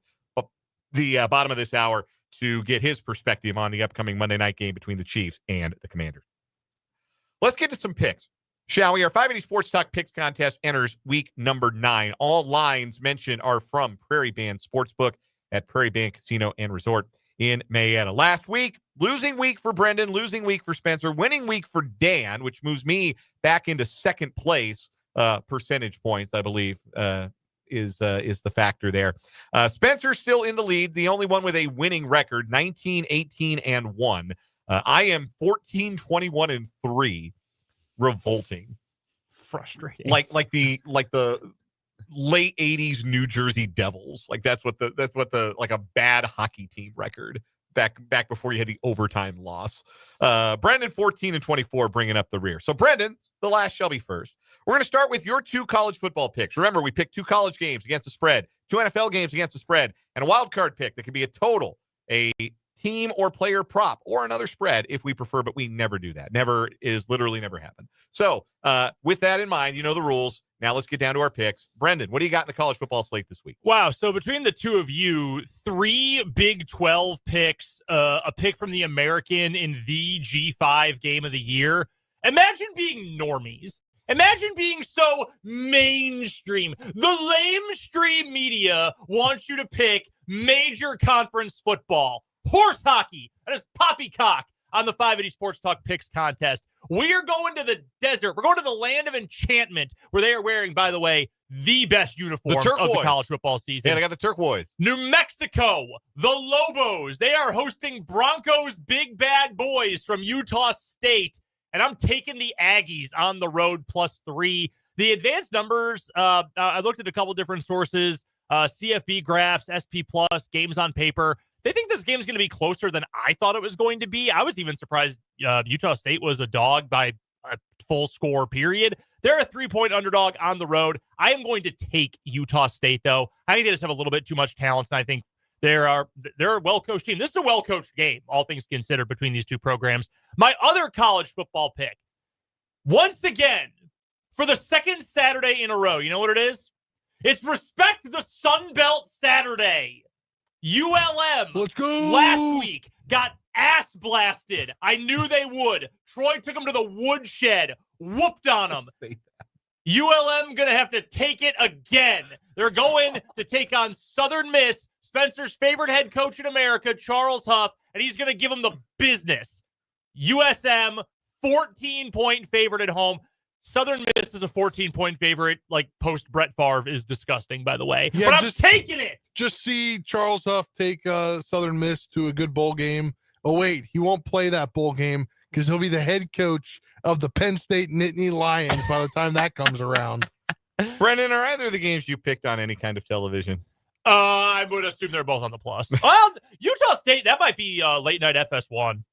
the bottom of this hour, to get his perspective on the upcoming Monday night game between the Chiefs and the Commanders. Let's get to some picks, shall we? Our 580 Sports Talk Picks Contest enters week number 9. All lines mentioned are from Prairie Band Sportsbook at Prairie Band Casino and Resort in Marietta. Last week, losing week for Brendan, losing week for Spencer, winning week for Dan, which moves me back into second place, percentage points, I believe, is the factor there. Spencer's still in the lead, the only one with a winning record, 19, 18, and 1. I am 14, 21, and 3. Revolting. Frustrating. Like the late 80s New Jersey Devils. Like that's what the like a bad hockey team record back before you had the overtime loss. Brendan 14 and 24 bringing up the rear. So Brendan, the last shall be first. We're going to start with your 2 college football picks. Remember, we picked 2 college games against the spread, 2 NFL games against the spread, and a wild card pick that could be a total, a team or player prop, or another spread if we prefer, but we never do that. Never is literally never happened. So with that in mind, you know the rules. Now let's get down to our picks. Brendan, what do you got in the college football slate this week? Wow. So between the two of you, 3 Big 12 picks, a pick from the American in the G5 game of the year. Imagine being normies. Imagine being so mainstream. The lamestream media wants you to pick major conference football, horse hockey, and it's poppycock on the 580 Sports Talk Picks Contest. We are going to the desert. We're going to the land of enchantment, where they are wearing, by the way, the best uniforms of the college football season. Yeah, they got the turquoise. New Mexico, the Lobos. They are hosting Broncos Big Bad Boys from Utah State. And I'm taking the Aggies on the road +3. The advanced numbers, I looked at a couple different sources, CFB graphs, SP+, games on paper. They think this game's going to be closer than I thought it was going to be. I was even surprised Utah State was a dog by a full score period. They're a 3-point underdog on the road. I am going to take Utah State, though. I think they just have a little bit too much talent, and I think they're a well-coached team. This is a well-coached game, all things considered, between these two programs. My other college football pick, once again, for the second Saturday in a row, you know what it is? It's Respect the Sun Belt Saturday. ULM, let's go, last week got ass blasted. I knew they would. Troy took them to the woodshed, whooped on them. ULM going to have to take it again. They're going to take on Southern Miss, Spencer's favorite head coach in America, Charles Huff, and he's going to give them the business. USM, 14-point favorite at home. Southern Miss is a 14-point favorite, like post Brett Favre is disgusting, by the way. Yeah, but I'm taking it. Just see Charles Huff take Southern Miss to a good bowl game. Oh, wait, he won't play that bowl game because he'll be the head coach of the Penn State Nittany Lions by the time that comes around. Brendan, are either of the games you picked on any kind of television? I would assume they're both on the plus. Well, Utah State, that might be late night FS1.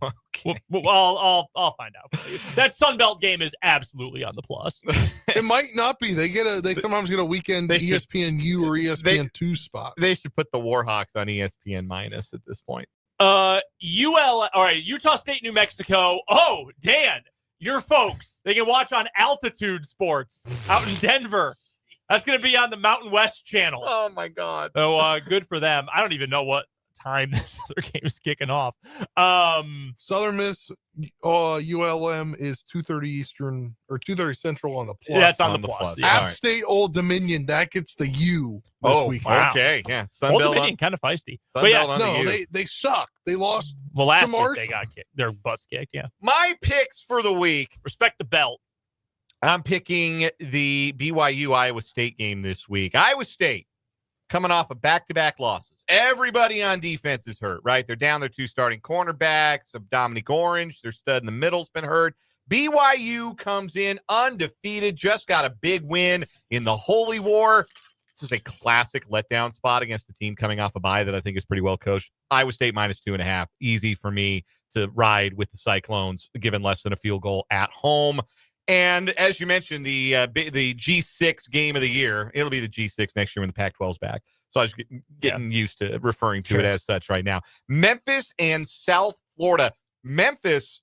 Okay. Well, I'll find out for you. That Sunbelt game is absolutely on the plus. It might not be. They sometimes get a weekend ESPNU or ESPN2 spot. They should put the Warhawks on ESPN minus at this point. All right, Utah State, New Mexico. Oh, Dan, your folks, they can watch on Altitude Sports out in Denver. That's going to be on the Mountain West channel. Oh, my God. So good for them. I don't even know what time this other game is kicking off. Southern Miss ULM is 2:30 Eastern or 2:30 Central on the plus. That's on the plus. Yeah. App State Old Dominion, that gets the U this week. Wow. Okay, yeah. Old Dominion kind of feisty. But yeah, no, they suck. They lost. Well, last week they got kicked. Their butts kicked. Yeah. My picks for the week. Respect the belt. I'm picking the BYU Iowa State game this week. Iowa State coming off of back-to-back losses. Everybody on defense is hurt, right? They're down their 2 starting cornerbacks of Dominic Orange. Their stud in the middle's been hurt. BYU comes in undefeated, just got a big win in the Holy War. This is a classic letdown spot against a team coming off a bye that I think is pretty well coached. Iowa State -2.5. Easy for me to ride with the Cyclones, given less than a field goal at home. And as you mentioned, the G6 game of the year, it'll be the G6 next year when the Pac-12's back. So I was getting used to referring to it as such right now. Memphis and South Florida. Memphis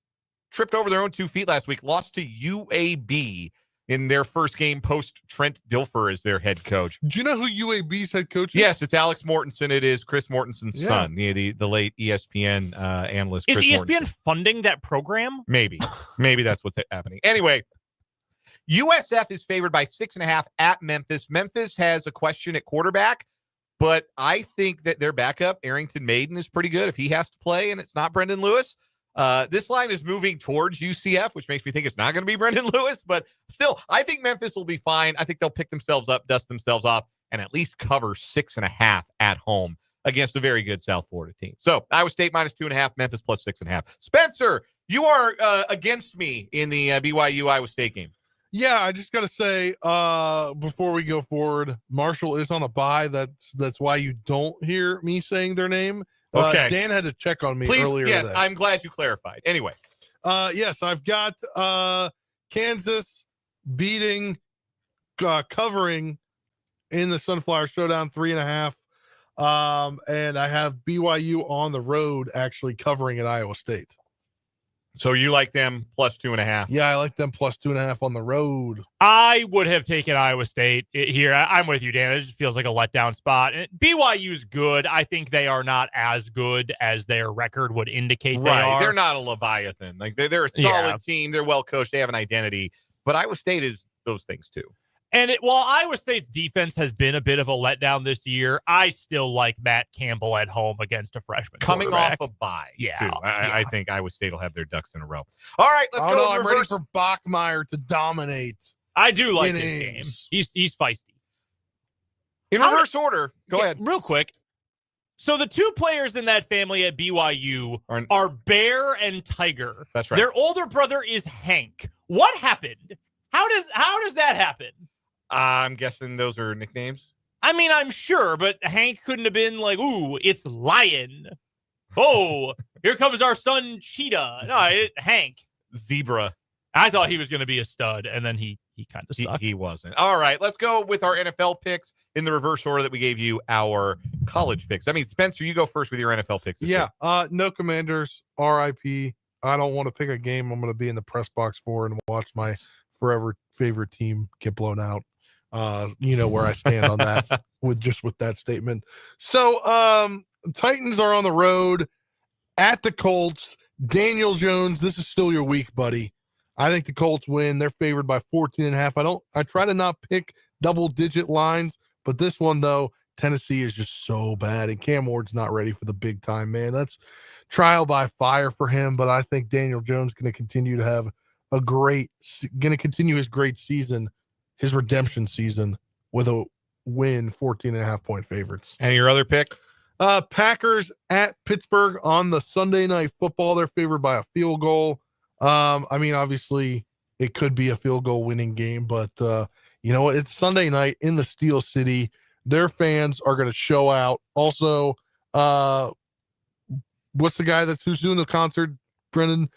tripped over their own 2 feet last week, lost to UAB in their first game post Trent Dilfer as their head coach. Do you know who UAB's head coach is? Yes, it's Alex Mortensen. It is Chris Mortensen's son, the late ESPN analyst. Is Chris ESPN Mortensen. funding that program? Maybe that's what's happening. Anyway, USF is favored by 6.5 at Memphis. Memphis has a question at quarterback, but I think that their backup, Arrington Maiden, is pretty good if he has to play and it's not Brendan Lewis. This line is moving towards UCF, which makes me think it's not going to be Brendan Lewis, but still, I think Memphis will be fine. I think they'll pick themselves up, dust themselves off, and at least cover 6.5 at home against a very good South Florida team. So Iowa State -2.5, Memphis +6.5. Spencer, you are against me in the BYU Iowa State game. Yeah, I just got to say, before we go forward, Marshall is on a bye. That's why you don't hear me saying their name. Okay. Dan had to check on me Please, earlier yes, today. I'm glad you clarified. Anyway. Yes, I've got Kansas beating, covering in the Sunflower Showdown 3.5. And I have BYU on the road actually covering at Iowa State. So you like them +2.5? Yeah, I like them +2.5 on the road. I would have taken Iowa State here. I'm with you, Dan. It just feels like a letdown spot. BYU's good. I think they are not as good as their record would indicate they are. They're not a Leviathan. Like they're a solid team. They're well coached. They have an identity. But Iowa State is those things too. And while Iowa State's defense has been a bit of a letdown this year, I still like Matt Campbell at home against a freshman coming off a bye. Yeah, too. I think Iowa State will have their ducks in a row. All right, let's go. No, I'm ready for Bachmeier to dominate. I do like this game. He's feisty. In reverse order, go ahead. Real quick. So the two players in that family at BYU are Bear and Tiger. That's right. Their older brother is Hank. What happened? How does that happen? I'm guessing those are nicknames. I mean, I'm sure, but Hank couldn't have been like, ooh, it's Lion. Oh, here comes our son Cheetah. No, Hank. Zebra. I thought he was going to be a stud, and then he kind of sucked. He wasn't. All right, let's go with our NFL picks in the reverse order that we gave you our college picks. I mean, Spencer, you go first with your NFL picks. Yeah, no Commanders, RIP. I don't want to pick a game I'm going to be in the press box for and watch my forever favorite team get blown out. You know where I stand on that with that statement. So Titans are on the road at the Colts. Daniel Jones, this is still your week, buddy. I think the Colts win. They're favored by 14.5. I try to not pick double-digit lines, but this one, though, Tennessee is just so bad, and Cam Ward's not ready for the big time, man. That's trial by fire for him, but I think Daniel Jones is going to continue to have his great season, his redemption season, with a win, 14.5-point favorites. And your other pick? Packers at Pittsburgh on the Sunday Night Football. They're favored by a field goal. I mean, obviously, it could be a field goal winning game, but you know what? It's Sunday night in the Steel City. Their fans are going to show out. Also, what's the guy who's doing the concert, Brendan?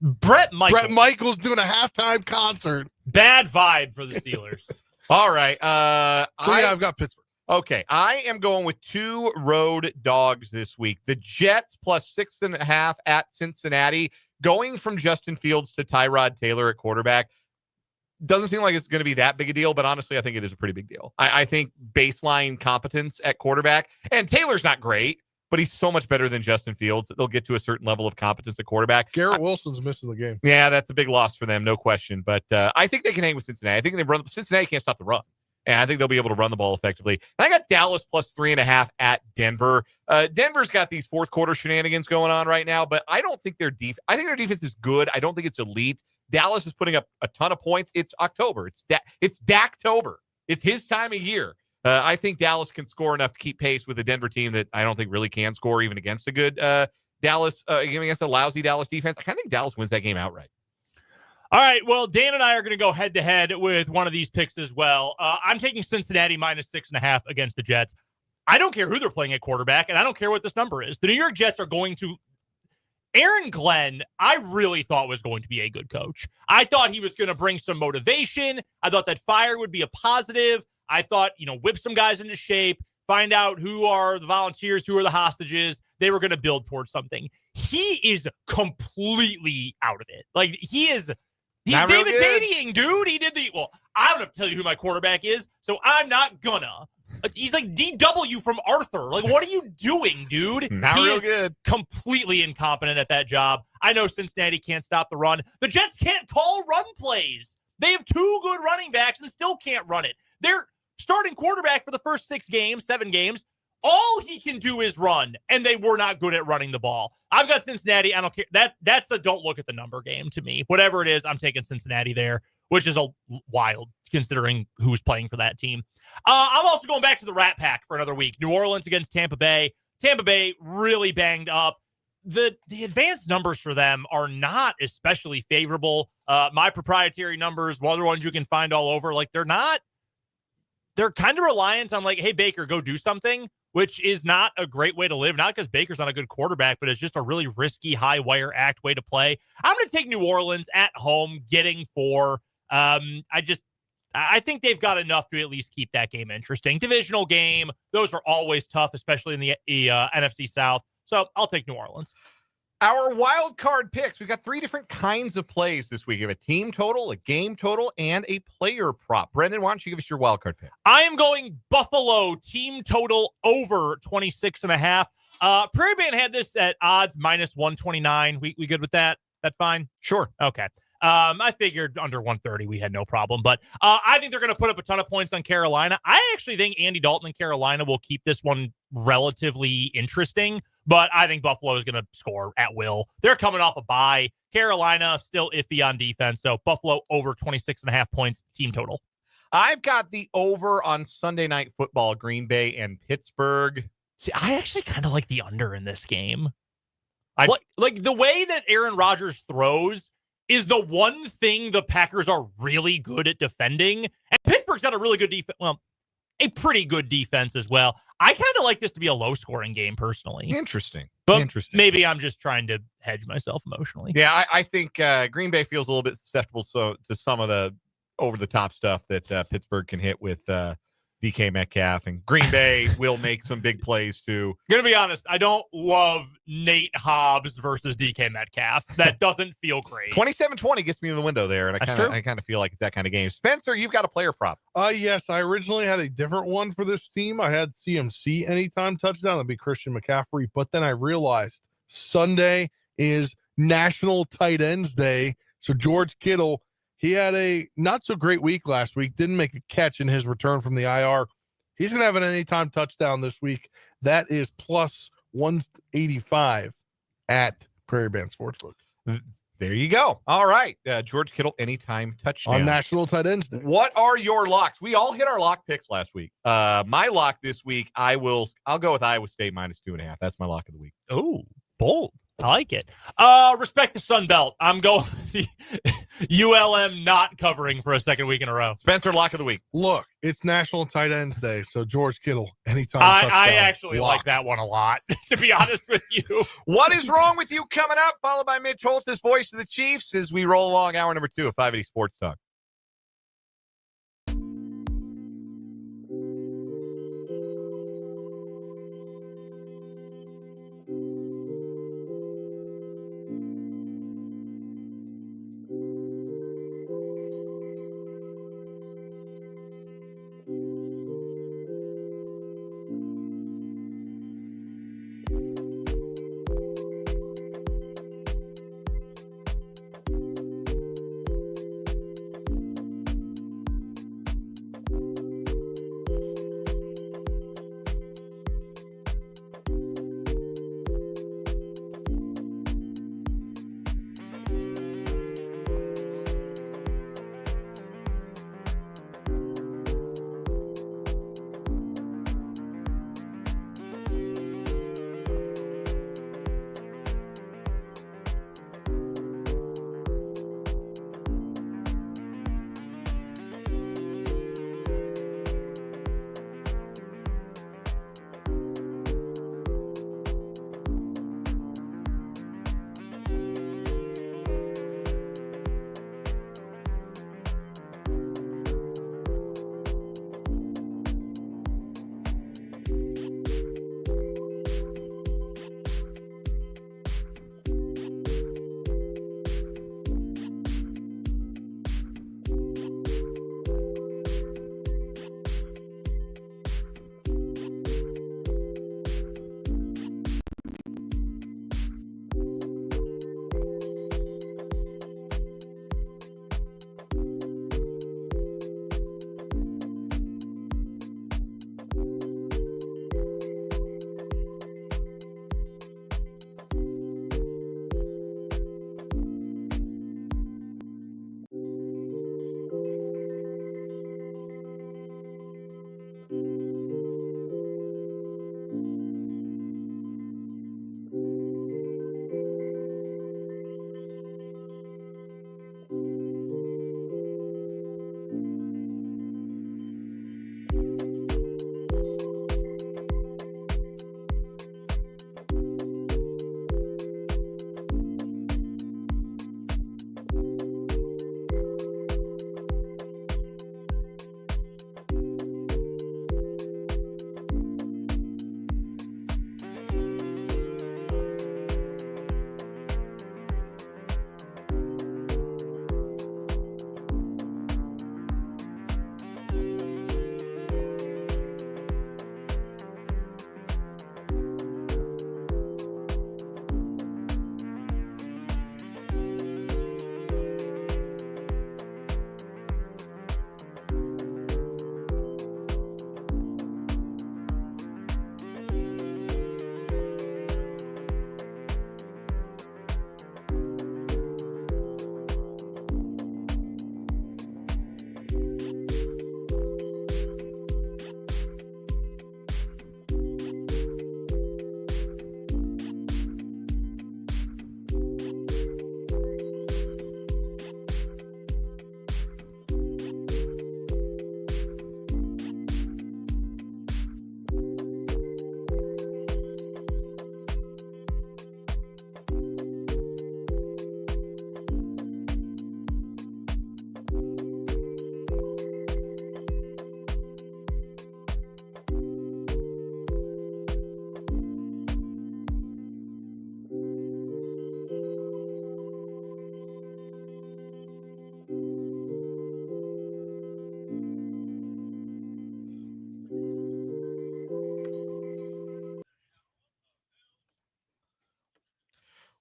Brett Michaels. Brett Michaels doing a halftime concert. Bad vibe for the Steelers. All right. I've got Pittsburgh. Okay, I am going with 2 road dogs this week. The Jets +6.5 at Cincinnati. Going from Justin Fields to Tyrod Taylor at quarterback doesn't seem like it's going to be that big a deal, but honestly, I think it is a pretty big deal. I think baseline competence at quarterback, and Taylor's not great, but he's so much better than Justin Fields that they'll get to a certain level of competence at quarterback. Garrett Wilson's missing the game. Yeah, that's a big loss for them, no question. But I think they can hang with Cincinnati. I think Cincinnati can't stop the run. And I think they'll be able to run the ball effectively. And I got Dallas +3.5 at Denver. Denver's got these fourth quarter shenanigans going on right now, but I don't think I think their defense is good. I don't think it's elite. Dallas is putting up a ton of points. It's October. It's Daktober. It's his time of year. I think Dallas can score enough to keep pace with a Denver team that I don't think really can score even against a good Dallas, against a lousy Dallas defense. I kind of think Dallas wins that game outright. All right, well, Dan and I are going to go head-to-head with one of these picks as well. I'm taking Cincinnati -6.5 against the Jets. I don't care who they're playing at quarterback, and I don't care what this number is. The New York Jets are going to – Aaron Glenn, I really thought was going to be a good coach. I thought he was going to bring some motivation. I thought that fire would be a positive. I thought, whip some guys into shape, find out who are the volunteers, who are the hostages. They were going to build towards something. he is completely out of it. Like, he's Not real David good. Beattying, dude. He did I don't have to tell you who my quarterback is, so I'm not gonna. He's like DW from Arthur. Like, what are you doing, dude? Not He real is good. completely incompetent at that job. I know Cincinnati can't stop the run. The Jets can't call run plays. They have 2 good running backs and still can't run it. Their starting quarterback for the first 7 games, all he can do is run, and they were not good at running the ball. I've got Cincinnati. I don't care. That's a don't look at the number game to me. Whatever it is, I'm taking Cincinnati there, which is a wild considering who's playing for that team. I'm also going back to the Rat Pack for another week. New Orleans against Tampa Bay. Tampa Bay really banged up. The advanced numbers for them are not especially favorable. My proprietary numbers, other ones you can find all over, like they're kind of reliant on like, hey, Baker, go do something, which is not a great way to live. Not because Baker's not a good quarterback, but it's just a really risky high wire act way to play. I'm going to take New Orleans at home, getting 4. I think they've got enough to at least keep that game interesting. Divisional game, those are always tough, especially in the NFC South. So I'll take New Orleans. Our wild card picks. We've got 3 different kinds of plays this week. We have a team total, a game total, and a player prop. Brendan, why don't you give us your wild card pick? I am going Buffalo team total over 26.5. Prairie Band had this at odds -129. We good with that? That's fine? Sure. Okay. I figured under 130 we had no problem, but I think they're going to put up a ton of points on Carolina. I actually think Andy Dalton and Carolina will keep this one relatively interesting, but I think Buffalo is going to score at will. They're coming off a bye. Carolina still iffy on defense, so Buffalo over 26.5 points team total. I've got the over on Sunday Night Football, Green Bay and Pittsburgh. See, I actually kind of like the under in this game. Like the way that Aaron Rodgers throws is the one thing the Packers are really good at defending. And Pittsburgh's got a really good defense. Well, a pretty good defense as well. I kind of like this to be a low-scoring game, personally. Interesting. But Interesting. maybe I'm just trying to hedge myself emotionally. Yeah, I think Green Bay feels a little bit susceptible to some of the over-the-top stuff that Pittsburgh can hit with DK Metcalf. And Green Bay will make some big plays, too. Gonna be honest, I don't love Nate Hobbs versus DK Metcalf. That doesn't feel great. 27-20 gets me in the window there, and I kind of feel like it's that kind of game. Spencer, you've got a player prop. Yes, I originally had a different one for this team. I had CMC anytime touchdown. That'd be Christian McCaffrey. But then I realized Sunday is National Tight Ends Day. So George Kittle, he had a not so great week last week. Didn't make a catch in his return from the IR. He's going to have an anytime touchdown this week. That is plus 185 at Prairie Band Sportsbook. There you go. All right. George Kittle, anytime touchdown. On National Tight Ends Day. What are your locks? We all hit our lock picks last week. My lock this week, I'll go with Iowa State -2.5. That's my lock of the week. Oh, bold. I like it. Respect the Sun Belt. I'm going with the ULM not covering for a second week in a row. Spencer, lock of the week. Look, it's National Tight Ends Day, so George Kittle, anytime touchdown. I actually lock. like that one a lot, to be honest with you. What is wrong with you coming up? Followed by Mitch Holthus, voice of the Chiefs, as we roll along hour number 2 of 580 Sports Talk.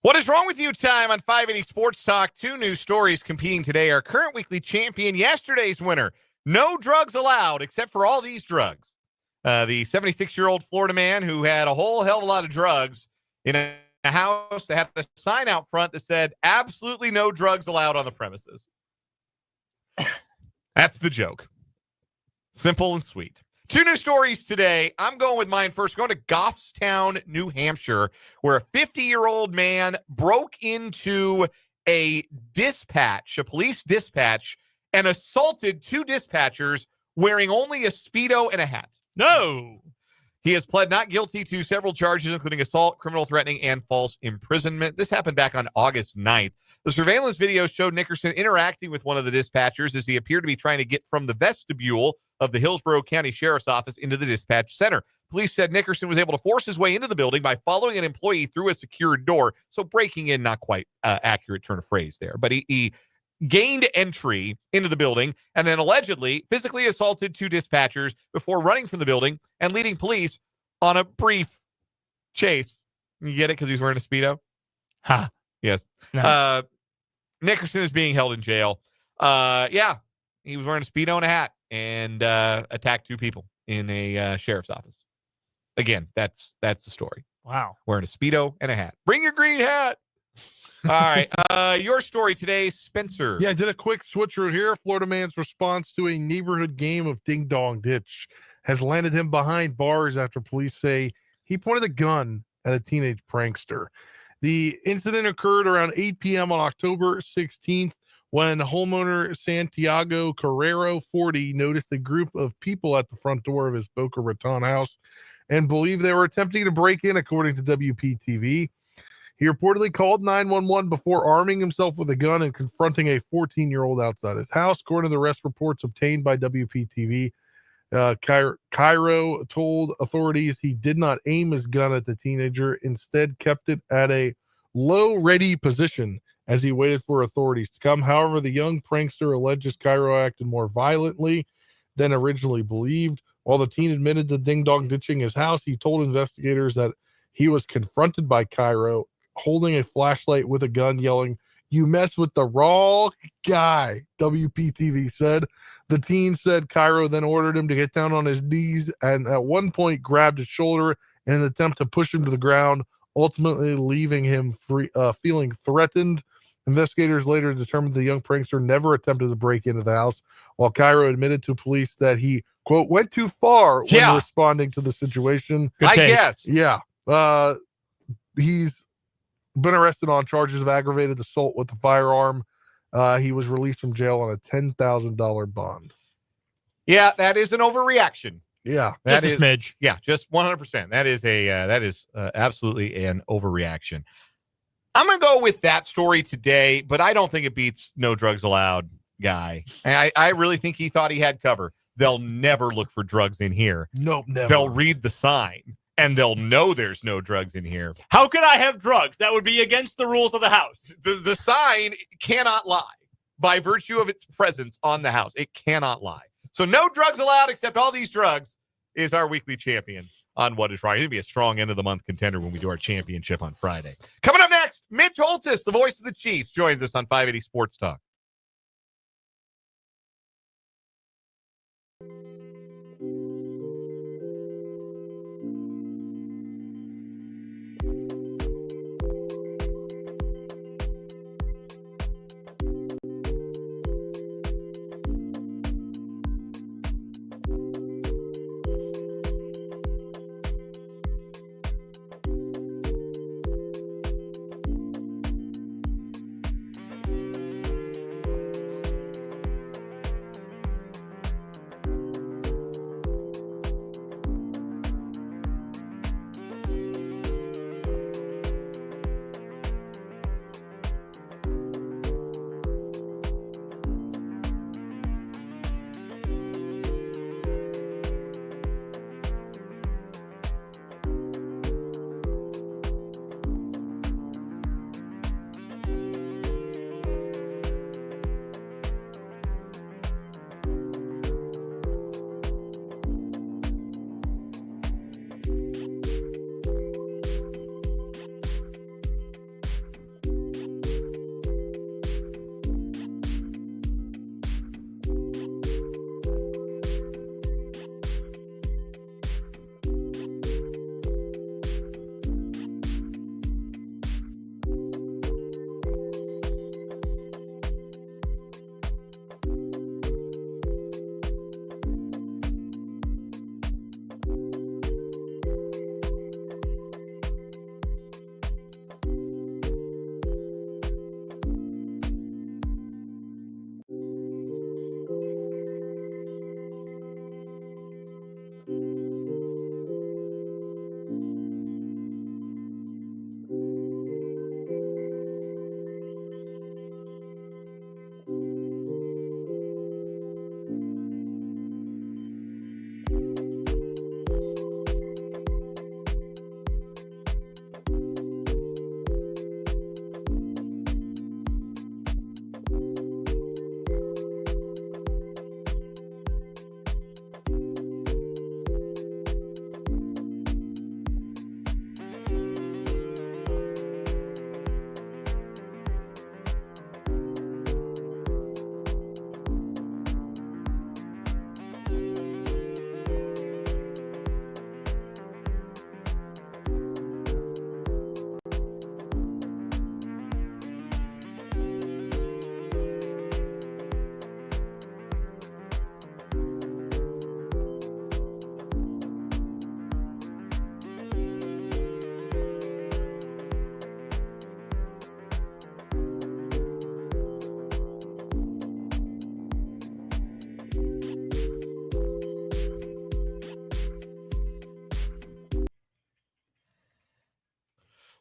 What is wrong with you time on 580 Sports Talk? Two new stories competing today. Our current weekly champion, yesterday's winner. No drugs allowed except for all these drugs. The 76-year-old Florida man who had a whole hell of a lot of drugs in a house that had a sign out front that said, absolutely no drugs allowed on the premises. That's the joke. Simple and sweet. Two new stories today. I'm going with mine first. Going to Goffstown, New Hampshire, where a 50-year-old man broke into a police dispatch, and assaulted two dispatchers wearing only a Speedo and a hat. No. He has pled not guilty to several charges, including assault, criminal threatening, and false imprisonment. This happened back on August 9th. The surveillance video showed Nickerson interacting with one of the dispatchers as he appeared to be trying to get from the vestibule of the Hillsborough County Sheriff's Office into the dispatch center. Police said Nickerson was able to force his way into the building by following an employee through a secured door. So breaking in, not quite accurate turn of phrase there. But he gained entry into the building and then allegedly physically assaulted two dispatchers before running from the building and leading police on a brief chase. You get it because he's wearing a Speedo? Ha. Yes. Nice. Nickerson is being held in jail. Yeah, he was wearing a Speedo and a hat and attacked two people in a sheriff's office. Again, that's the story. Wow. Wearing a Speedo and a hat. Bring your green hat. All right. Your story today, Spencer. Yeah, I did a quick switcheroo here. Florida man's response to a neighborhood game of ding dong ditch has landed him behind bars after police say he pointed a gun at a teenage prankster. The incident occurred around 8 p.m. on October 16th when homeowner Santiago Carrero, 40, noticed a group of people at the front door of his Boca Raton house and believed they were attempting to break in, according to WPTV. He reportedly called 911 before arming himself with a gun and confronting a 14-year-old outside his house. According to the arrest reports obtained by WPTV, Cairo told authorities he did not aim his gun at the teenager, instead kept it at a low ready position as he waited for authorities to come. However, the young prankster alleges Cairo acted more violently than originally believed. While the teen admitted to ding-dong ditching his house, he told investigators that he was confronted by Cairo holding a flashlight with a gun, yelling, "You mess with the wrong guy," WPTV said. The teen said Cairo then ordered him to get down on his knees and at one point grabbed his shoulder in an attempt to push him to the ground, ultimately leaving him feeling threatened. Investigators later determined the young prankster never attempted to break into the house, while Cairo admitted to police that he, quote, went too far when responding to the situation. I guess. Yeah. He's been arrested on charges of aggravated assault with a firearm. He was released from jail on a $10,000 bond. Yeah, that is an overreaction. Yeah, that just is a smidge. Yeah, just 100%. That is absolutely an overreaction. I'm gonna go with that story today, but I don't think it beats no drugs allowed guy. And I really think he thought he had cover. They'll never look for drugs in here. Nope, never. They'll read the sign and they'll know there's no drugs in here. How could I have drugs? That would be against the rules of the house. The sign cannot lie by virtue of its presence on the house. It cannot lie. So no drugs allowed except all these drugs is our weekly champion on What Is Right. It's going to be a strong end of the month contender when we do our championship on Friday. Coming up next, Mitch Holthus, the voice of the Chiefs, joins us on 580 Sports Talk.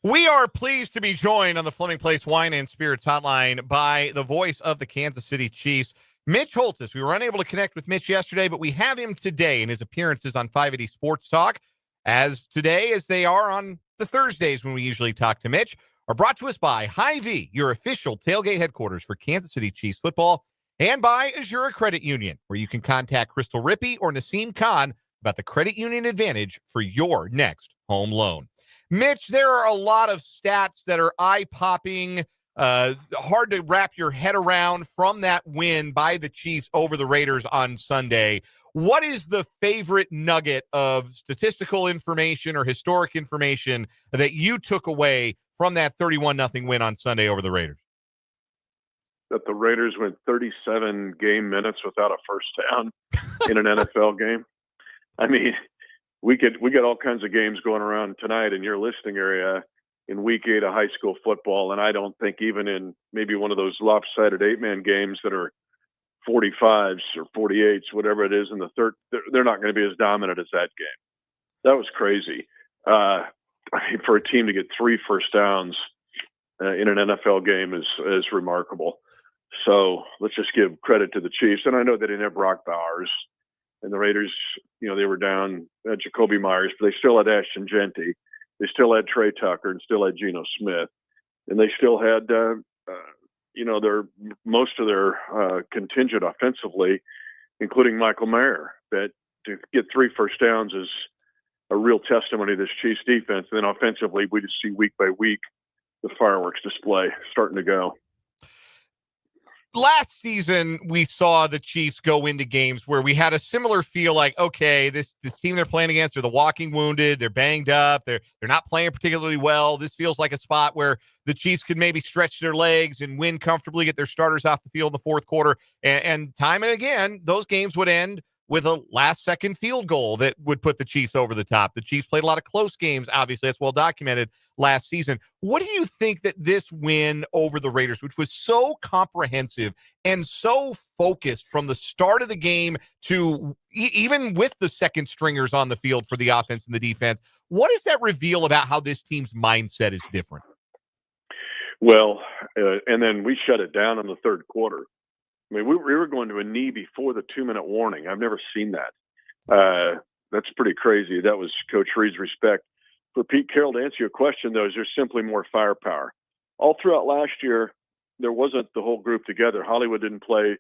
We are pleased to be joined on the Fleming Place Wine and Spirits Hotline by the voice of the Kansas City Chiefs, Mitch Holthus. We were unable to connect with Mitch yesterday, but we have him today in his appearances on 580 Sports Talk. As today, as they are on the Thursdays when we usually talk to Mitch, are brought to us by Hy-Vee, your official tailgate headquarters for Kansas City Chiefs football, and by Azura Credit Union, where you can contact Crystal Rippey or Naseem Khan about the credit union advantage for your next home loan. Mitch, there are a lot of stats that are eye-popping, hard to wrap your head around from that win by the Chiefs over the Raiders on Sunday. What is the favorite nugget of statistical information or historic information that you took away from that 31-0 win on Sunday over the Raiders? That the Raiders went 37 game minutes without a first down in an NFL game. I mean, we get all kinds of games going around tonight in your listening area in week 8 of high school football. And I don't think even in maybe one of those lopsided 8-man games that are 45s or 48s, whatever it is in the third, they're not going to be as dominant as that game. That was crazy. For a team to get 3 first downs in an NFL game is remarkable. So let's just give credit to the Chiefs. And I know they didn't have Brock Bowers. And the Raiders, they were down Jacoby Myers, but they still had Ashton Genty. They still had Trey Tucker and still had Geno Smith. And they still had, most of their contingent offensively, including Michael Mayer. That to get 3 first downs is a real testimony to this Chiefs defense. And then offensively, we just see week by week the fireworks display starting to go. Last season, we saw the Chiefs go into games where we had a similar feel like, okay, this team they're playing against, they're the walking wounded, they're banged up, they're not playing particularly well. This feels like a spot where the Chiefs could maybe stretch their legs and win comfortably, get their starters off the field in the fourth quarter. And time and again, those games would end with a last-second field goal that would put the Chiefs over the top. The Chiefs played a lot of close games, obviously. That's well documented last season. What do you think that this win over the Raiders, which was so comprehensive and so focused from the start of the game to even with the second stringers on the field for the offense and the defense, what does that reveal about how this team's mindset is different? Well, and then we shut it down in the third quarter. I mean, we were going to a knee before the 2-minute warning. I've never seen that. That's pretty crazy. That was Coach Reid's respect. For Pete Carroll, to answer your question, though, is there's simply more firepower. All throughout last year, there wasn't the whole group together. Hollywood didn't play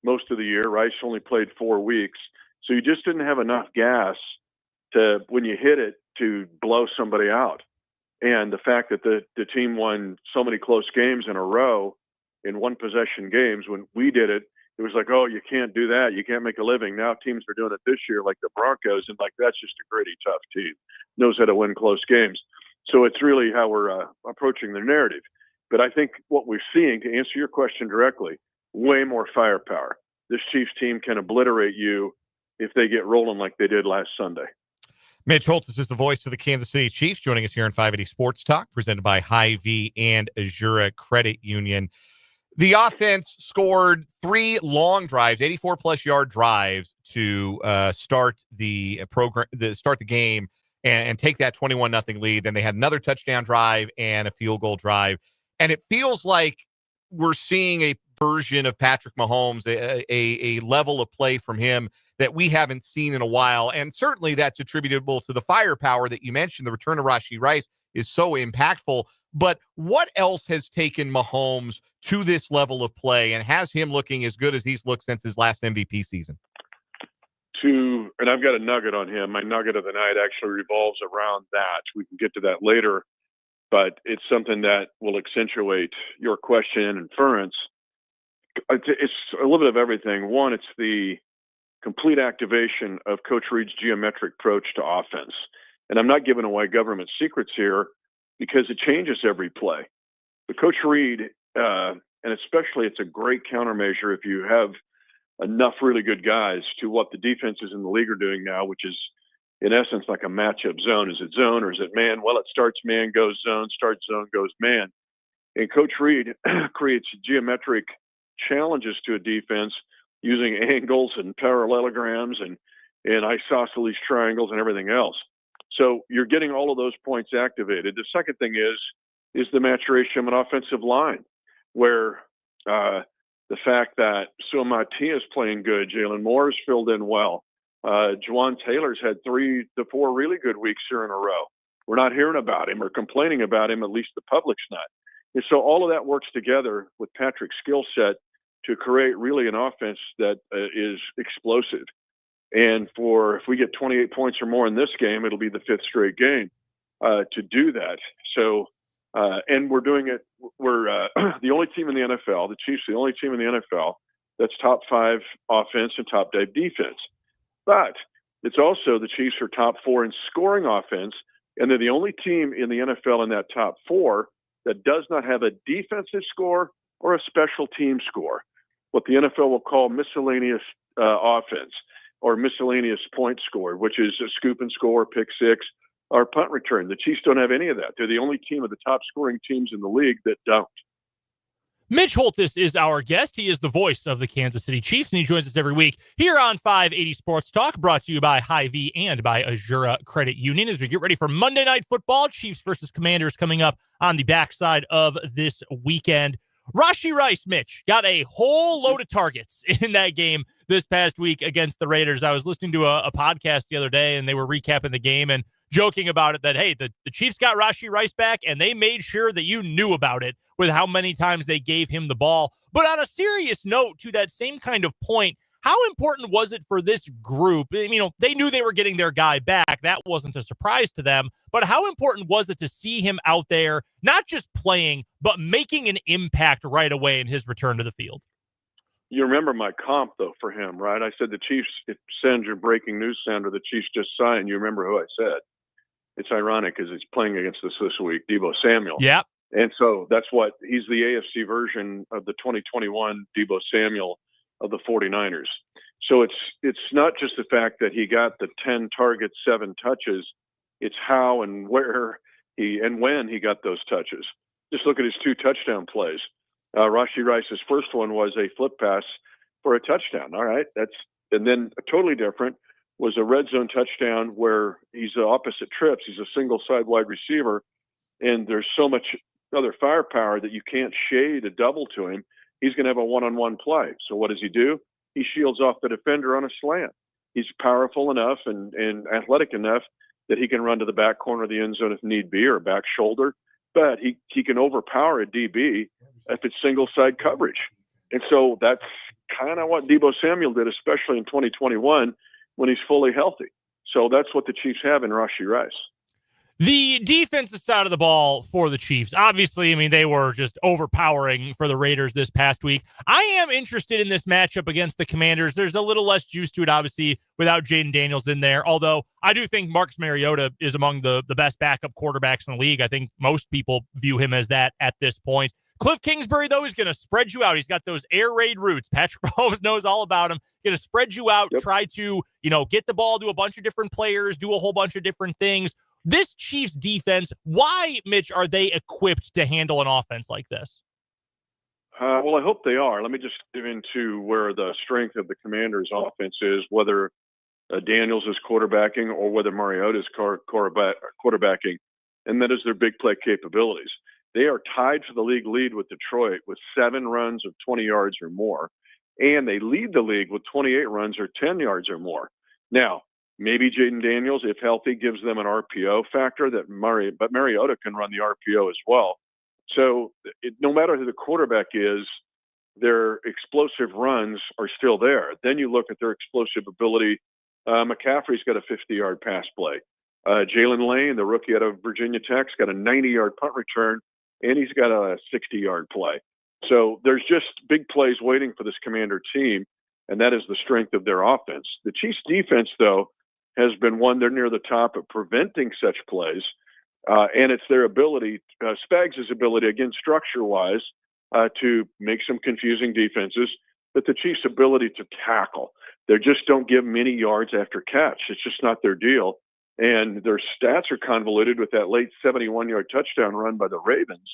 most of the year. Rice only played 4 weeks. So you just didn't have enough gas to, when you hit it, to blow somebody out. And the fact that the team won so many close games in a row in one-possession games, when we did it, it was like, oh, you can't do that. You can't make a living. Now teams are doing it this year, like the Broncos, and like that's just a gritty, tough team. Knows how to win close games. So it's really how we're approaching the narrative. But I think what we're seeing, to answer your question directly, way more firepower. This Chiefs team can obliterate you if they get rolling like they did last Sunday. Mitch Holthus is the voice of the Kansas City Chiefs, joining us here on 580 Sports Talk, presented by Hy-Vee and Azura Credit Union. The offense scored 3 long drives, 84-plus yard drives to start the program, start the game, and take that 21-0 lead. Then they had another touchdown drive and a field goal drive. And it feels like we're seeing a version of Patrick Mahomes, a level of play from him that we haven't seen in a while. And certainly that's attributable to the firepower that you mentioned. The return of Rashee Rice is so impactful. But what else has taken Mahomes to this level of play and has him looking as good as he's looked since his last MVP season? And I've got a nugget on him. My nugget of the night actually revolves around that. We can get to that later, but it's something that will accentuate your question and inference. It's a little bit of everything. One, it's the complete activation of Coach Reid's geometric approach to offense. And I'm not giving away government secrets here because it changes every play. But Coach Reid, and especially it's a great countermeasure if you have enough really good guys to what the defenses in the league are doing now, which is in essence like a matchup zone. Is it zone or is it man? Well, it starts man, goes zone, starts zone, goes man. And Coach Reid creates geometric challenges to a defense using angles and parallelograms and isosceles triangles and everything else. So you're getting all of those points activated. The second thing is the maturation of an offensive line, where the fact that Suamati is playing good, Jalen Moore's filled in well, Juwan Taylor's had 3 to 4 really good weeks here in a row. We're not hearing about him or complaining about him, at least the public's not. And so all of that works together with Patrick's skill set to create really an offense that is explosive. And if we get 28 points or more in this game, it'll be the 5th straight game to do that. So, and we're doing it. We're the only team in the NFL, the Chiefs, the only team in the NFL that's top 5 offense and top 5 defense. But it's also the Chiefs are top 4 in scoring offense, and they're the only team in the NFL in that top 4 that does not have a defensive score or a special team score, what the NFL will call miscellaneous offense or miscellaneous point score, which is a scoop and score, pick six, or punt return. The Chiefs don't have any of that. They're the only team of the top scoring teams in the league that don't. Mitch Holthus is our guest. He is the voice of the Kansas City Chiefs, and he joins us every week here on 580 Sports Talk, brought to you by Hy-Vee and by Azura Credit Union. As we get ready for Monday Night Football, Chiefs versus Commanders coming up on the backside of this weekend. Rashee Rice, Mitch, got a whole load of targets in that game this past week against the Raiders. I was listening to a podcast the other day, and they were recapping the game and joking about it that, hey, the Chiefs got Rashee Rice back, and they made sure that you knew about it with how many times they gave him the ball. But on a serious note, to that same kind of point, how important was it for this group? You know, they knew they were getting their guy back. That wasn't a surprise to them. But how important was it to see him out there, not just playing, but making an impact right away in his return to the field? You remember my comp, though, for him, right? I said the Chiefs, if send your breaking news sounder, the Chiefs just signed. You remember who I said. It's ironic because he's playing against us this week, Deebo Samuel. Yeah. And so that's what he's the AFC version of the 2021 Deebo Samuel of the 49ers. So it's not just the fact that he got the 10 targets, 7 touches. It's how and where and when he got those touches. Just look at his 2 touchdown plays. Rashee Rice's first one was a flip pass for a touchdown. All right. And then totally different was a red zone touchdown where he's opposite trips. He's a single side wide receiver, and there's so much other firepower that you can't shade a double to him. He's going to have a one-on-one play. So what does he do? He shields off the defender on a slant. He's powerful enough and athletic enough that he can run to the back corner of the end zone if need be, or back shoulder. But he can overpower a DB if it's single side coverage. And so that's kind of what Deebo Samuel did, especially in 2021 when he's fully healthy. So that's what the Chiefs have in Rashee Rice. The defensive side of the ball for the Chiefs, obviously, I mean, they were just overpowering for the Raiders this past week. I am interested in this matchup against the Commanders. There's a little less juice to it, obviously, without Jaden Daniels in there, although I do think Marcus Mariota is among the best backup quarterbacks in the league. I think most people view him as that at this point. Cliff Kingsbury, though, is going to spread you out. He's got those air raid routes. Patrick Mahomes knows all about him. Going to spread you out, try to, get the ball to a bunch of different players, do a whole bunch of different things. This Chiefs defense, why, Mitch, are they equipped to handle an offense like this? Well, I hope they are. Let me just get into where the strength of the Commanders' offense is, whether Daniels is quarterbacking or whether Mariota is quarterbacking, and that is their big play capabilities. They are tied for the league lead with Detroit with 7 runs of 20 yards or more, and they lead the league with 28 runs or 10 yards or more. Now, maybe Jaden Daniels, if healthy, gives them an RPO factor but Mariota can run the RPO as well. So no matter who the quarterback is, their explosive runs are still there. Then you look at their explosive ability. McCaffrey's got a 50-yard pass play. Jalen Lane, the rookie out of Virginia Tech's got a 90-yard punt return, and he's got a 60-yard play. So there's just big plays waiting for this Commander team, and that is the strength of their offense. The Chiefs' defense, though, has been one they're near the top of preventing such plays, and it's their ability, Spags' ability, again, structure-wise, to make some confusing defenses, but the Chiefs' ability to tackle. They just don't give many yards after catch. It's just not their deal. And their stats are convoluted with that late 71-yard touchdown run by the Ravens,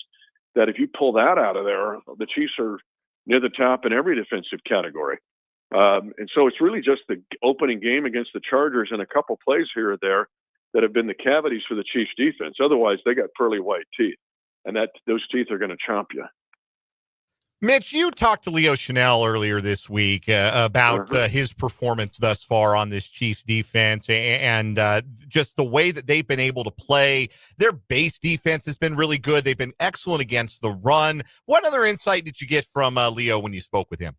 that if you pull that out of there, the Chiefs are near the top in every defensive category. And so it's really just the opening game against the Chargers and a couple plays here or there that have been the cavities for the Chiefs defense. Otherwise, they got pearly white teeth, and those teeth are going to chomp you. Mitch, you talked to Leo Chanel earlier this week about his performance thus far on this Chiefs defense and just the way that they've been able to play. Their base defense has been really good. They've been excellent against the run. What other insight did you get from Leo when you spoke with him?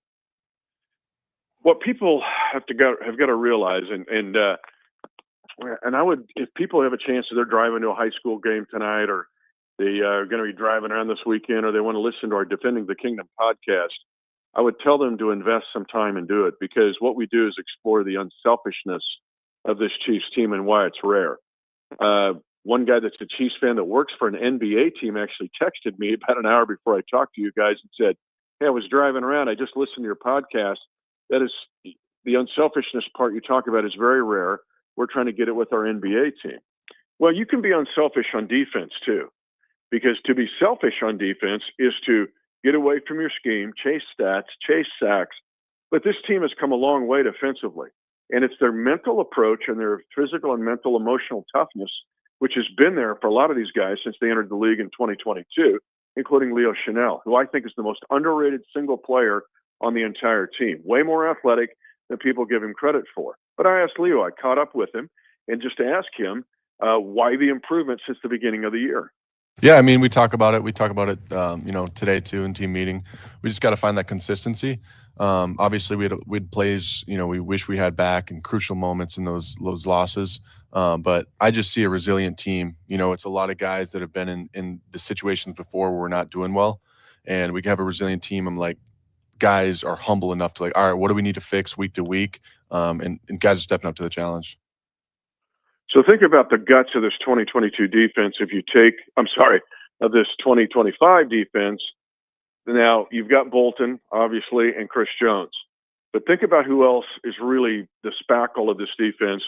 What people have got to realize, and I would, if people have a chance, they're driving to a high school game tonight, or they are going to be driving around this weekend, or they want to listen to our Defending the Kingdom podcast, I would tell them to invest some time and do it, because what we do is explore the unselfishness of this Chiefs team and why it's rare. One guy that's a Chiefs fan that works for an NBA team actually texted me about an hour before I talked to you guys and said, "Hey, I was driving around. I just listened to your podcast. That is, the unselfishness part you talk about is very rare. We're trying to get it with our NBA team." Well, you can be unselfish on defense too. Because to be selfish on defense is to get away from your scheme, chase stats, chase sacks. But this team has come a long way defensively. And it's their mental approach and their physical and mental emotional toughness, which has been there for a lot of these guys since they entered the league in 2022, including Leo Chanel, who I think is the most underrated single player on the entire team. Way more athletic than people give him credit for. But I asked Leo, I caught up with him, and just to ask him why the improvement since the beginning of the year. Yeah, I mean, we talk about it. We talk about it, today too in team meeting. We just got to find that consistency. Obviously, we had plays, we wish we had back in crucial moments in those losses. But I just see a resilient team. It's a lot of guys that have been in the situations before where we're not doing well, and we have a resilient team. I'm like, guys are humble enough to all right, what do we need to fix week to week? And guys are stepping up to the challenge. So think about the guts of this 2022 defense. Of this 2025 defense. Now, you've got Bolton, obviously, and Chris Jones. But think about who else is really the spackle of this defense.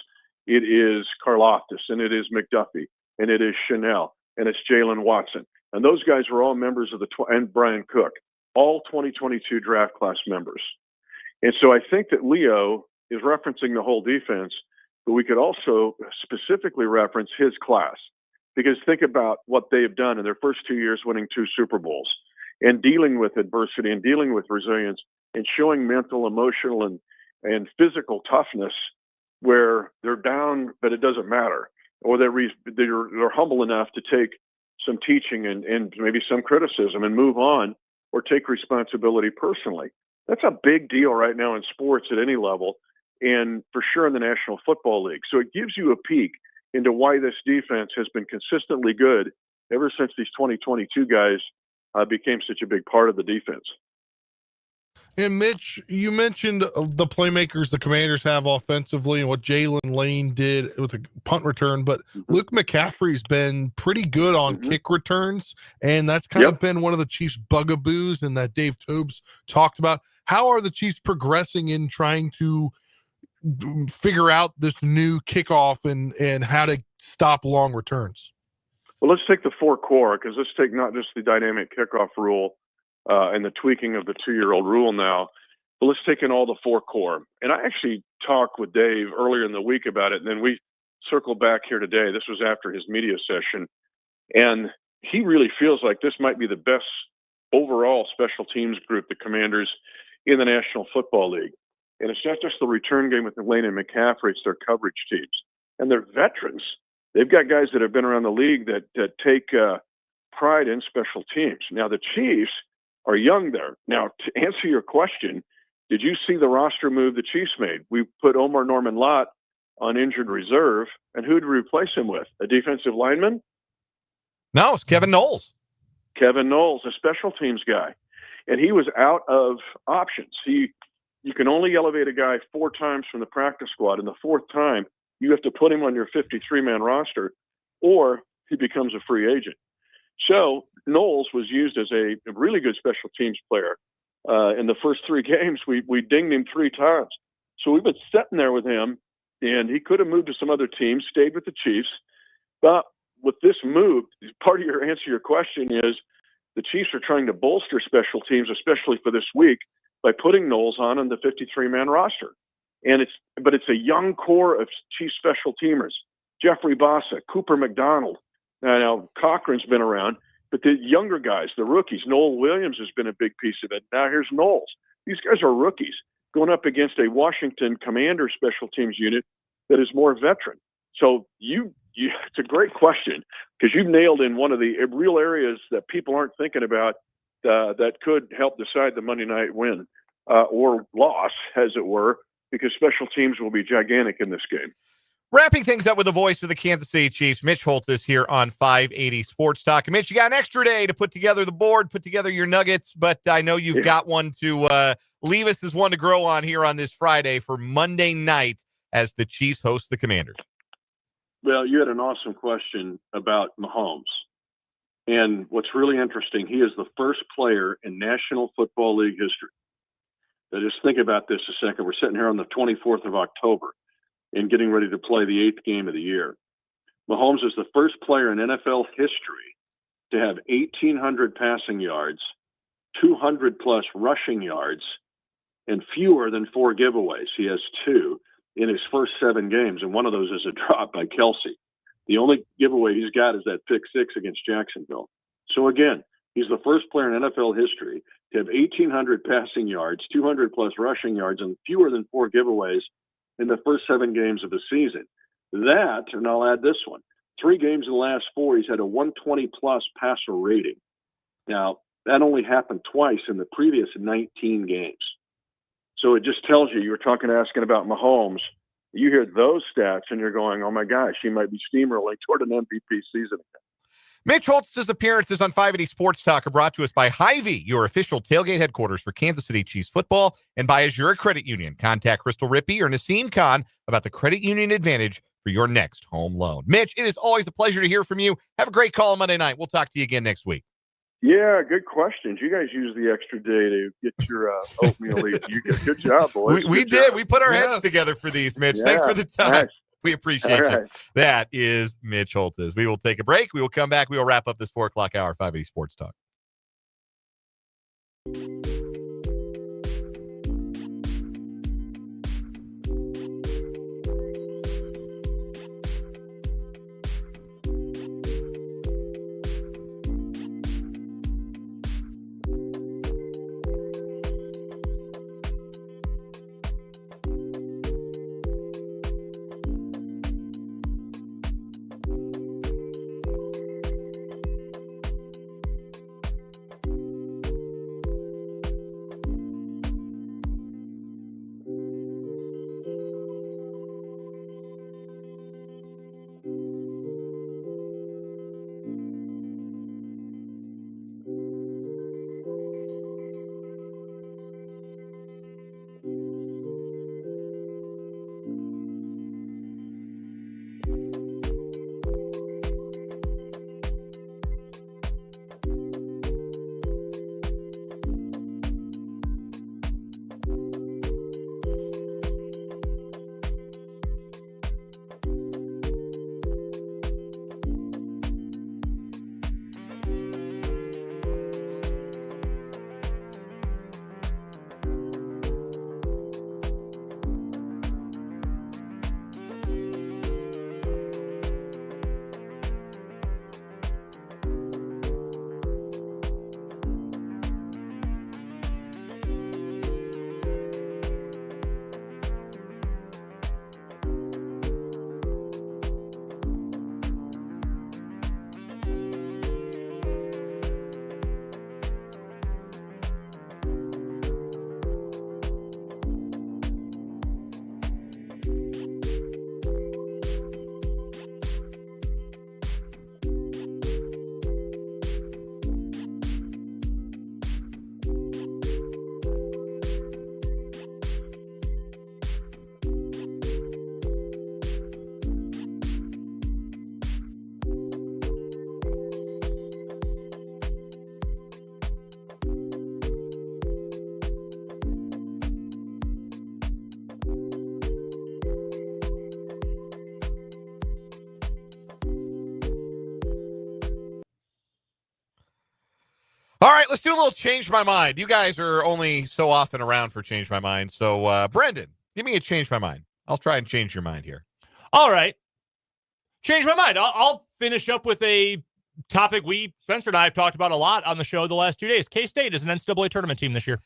It is Karlaftis, and it is McDuffie, and it is Chanel, and it's Jalen Watson. And those guys were all members of and Brian Cook, all 2022 draft class members. And so I think that Leo is referencing the whole defense, but we could also specifically reference his class, because think about what they've done in their first 2 years, winning 2 Super Bowls and dealing with adversity and dealing with resilience and showing mental, emotional, and physical toughness where they're down, but it doesn't matter. Or they're humble enough to take some teaching and maybe some criticism and move on, or take responsibility personally. That's a big deal right now in sports at any level, and for sure in the National Football League. So it gives you a peek into why this defense has been consistently good ever since these 2022 guys became such a big part of the defense. And Mitch, you mentioned the playmakers the Commanders have offensively and what Jalen Lane did with a punt return, but Luke McCaffrey's been pretty good on kick returns, and that's kind of been one of the Chiefs' bugaboos, and that Dave Tobes talked about. How are the Chiefs progressing in trying to figure out this new kickoff and how to stop long returns? Well, let's take the 4 core, because let's take not just the dynamic kickoff rule and the tweaking of the 2-year-old rule now, but let's take in all the 4 core. And I actually talked with Dave earlier in the week about it, and then we circled back here today. This was after his media session, and he really feels like this might be the best overall special teams group, the Commanders, in the National Football League. And it's not just the return game with Lane and McCaffrey, it's their coverage teams. And they're veterans. They've got guys that have been around the league that take pride in special teams. Now, the Chiefs are young there. Now, to answer your question, did you see the roster move the Chiefs made? We put Omar Norman Lott on injured reserve, and who did we replace him with? A defensive lineman? No, it's Kevin Knowles. Kevin Knowles, a special teams guy. And he was out of options. You can only elevate a guy 4 times from the practice squad, and the 4th time, you have to put him on your 53-man roster, or he becomes a free agent. So Knowles was used as a really good special teams player. In the first 3 games, we dinged him 3 times. So we've been sitting there with him, and he could have moved to some other team, stayed with the Chiefs. But with this move, part of your answer to your question is the Chiefs are trying to bolster special teams, especially for this week, by putting Knowles on the 53-man roster. And it's a young core of Chiefs special teamers. Jeffrey Bossa, Cooper McDonald. Now Cochran's been around, but the younger guys, the rookies, Noel Williams has been a big piece of it. Now here's Knowles. These guys are rookies going up against a Washington Commander special teams unit that is more veteran. So it's a great question because you've nailed in one of the real areas that people aren't thinking about that could help decide the Monday night win or loss, as it were, because special teams will be gigantic in this game. Wrapping things up with the voice of the Kansas City Chiefs, Mitch Holthus here on 580 Sports Talk. And Mitch, you got an extra day to put together the board, put together your nuggets, but I know you've got one to leave us as one to grow on here on this Friday for Monday night as the Chiefs host the Commanders. Well, you had an awesome question about Mahomes. And what's really interesting, he is the first player in National Football League history. Now just think about this a second. We're sitting here on the 24th of October and getting ready to play the 8th game of the year. Mahomes is the first player in NFL history to have 1,800 passing yards, 200-plus rushing yards, and fewer than 4 giveaways. He has 2 in his first 7 games, and one of those is a drop by Kelsey. The only giveaway he's got is that pick 6 against Jacksonville. So again, he's the first player in NFL history to have 1,800 passing yards, 200-plus rushing yards, and fewer than 4 giveaways in the first 7 games of the season. That, and I'll add this one, 3 games in the last 4, he's had a 120-plus passer rating. Now, that only happened twice in the previous 19 games. So it just tells you, asking about Mahomes, you hear those stats and you're going, oh my gosh, he might be steamrolling toward an MVP season. Mitch Holthus' appearances on 580 Sports Talk are brought to us by Hy-Vee, your official tailgate headquarters for Kansas City Chiefs football, and by Azure Credit Union. Contact Crystal Rippey or Naseem Khan about the credit union advantage for your next home loan. Mitch, it is always a pleasure to hear from you. Have a great call on Monday night. We'll talk to you again next week. Yeah, good questions. You guys use the extra day to get your oatmeal eat. You did good job, boys. We did. We put our heads together for these, Mitch. Thanks for the time. Nice. We appreciate you. That is Mitch Holthus. We will take a break. We will come back. We will wrap up this 4 o'clock hour, 580 Sports Talk. All right, let's do a little Change My Mind. You guys are only so often around for Change My Mind. So, Brendan, give me a Change My Mind. I'll try and change your mind here. All right. changed my mind. I'll finish up with a topic Spencer and I have talked about a lot on the show the last 2 days. K-State is an NCAA tournament team this year.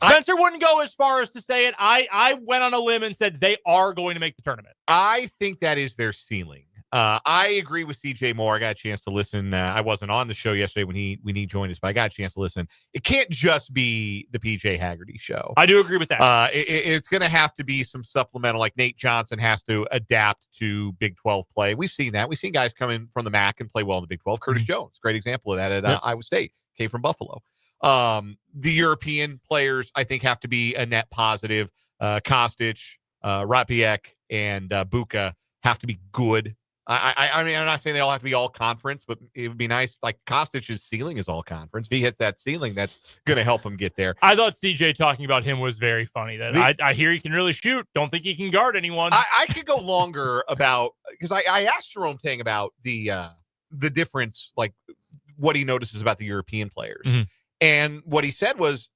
Spencer wouldn't go as far as to say it. I went on a limb and said they are going to make the tournament. I think that is their ceiling. I agree with CJ Moore. I got a chance to listen. I wasn't on the show yesterday when he joined us, but I got a chance to listen. It can't just be the PJ Haggerty show. I do agree with that. It's going to have to be some supplemental, like Nate Johnson has to adapt to Big 12 play. We've seen that. We've seen guys come in from the MAC and play well in the Big 12. Curtis Jones, great example of that at Iowa State, came from Buffalo. The European players, I think, have to be a net positive. Kostic, Rapiek, and Buka have to be good. I mean, I'm not saying they all have to be all conference, but it would be nice. Like Kostic's ceiling is all conference. If he hits that ceiling, that's going to help him get there. I thought CJ talking about him was very funny. That I hear he can really shoot. Don't think he can guard anyone. I could go longer about, because I asked Jerome Tang about the difference, like what he notices about the European players, and what he said was,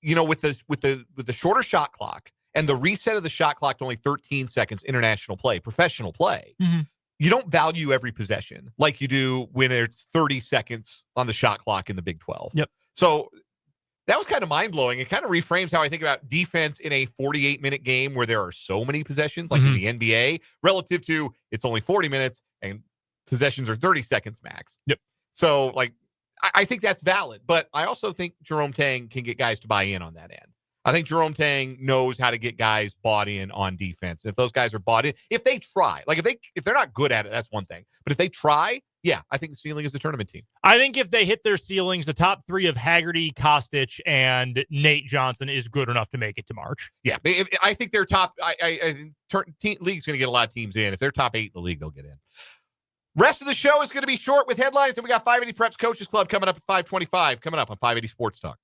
with the shorter shot clock and the reset of the shot clock to only 13 seconds, international play, professional play. You don't value every possession like you do when it's 30 seconds on the shot clock in the Big 12. Yep. So that was kind of mind-blowing. It kind of reframes how I think about defense in a 48-minute game where there are so many possessions, like in the NBA, relative to it's only 40 minutes and possessions are 30 seconds max. Yep. So, like, I think that's valid. But I also think Jerome Tang can get guys to buy in on that end. I think Jerome Tang knows how to get guys bought in on defense. If those guys are bought in, if they try, like if they're not good at it, that's one thing. But if they try, yeah, I think the ceiling is the tournament team. I think if they hit their ceilings, the top three of Haggerty, Kostic, and Nate Johnson is good enough to make it to March. Yeah, I think they're top. League's going to get a lot of teams in. If they're top 8 in the league, they'll get in. Rest of the show is going to be short with headlines. And we got 580 Preps Coaches Club coming up at 5:25. Coming up on 580 Sports Talk.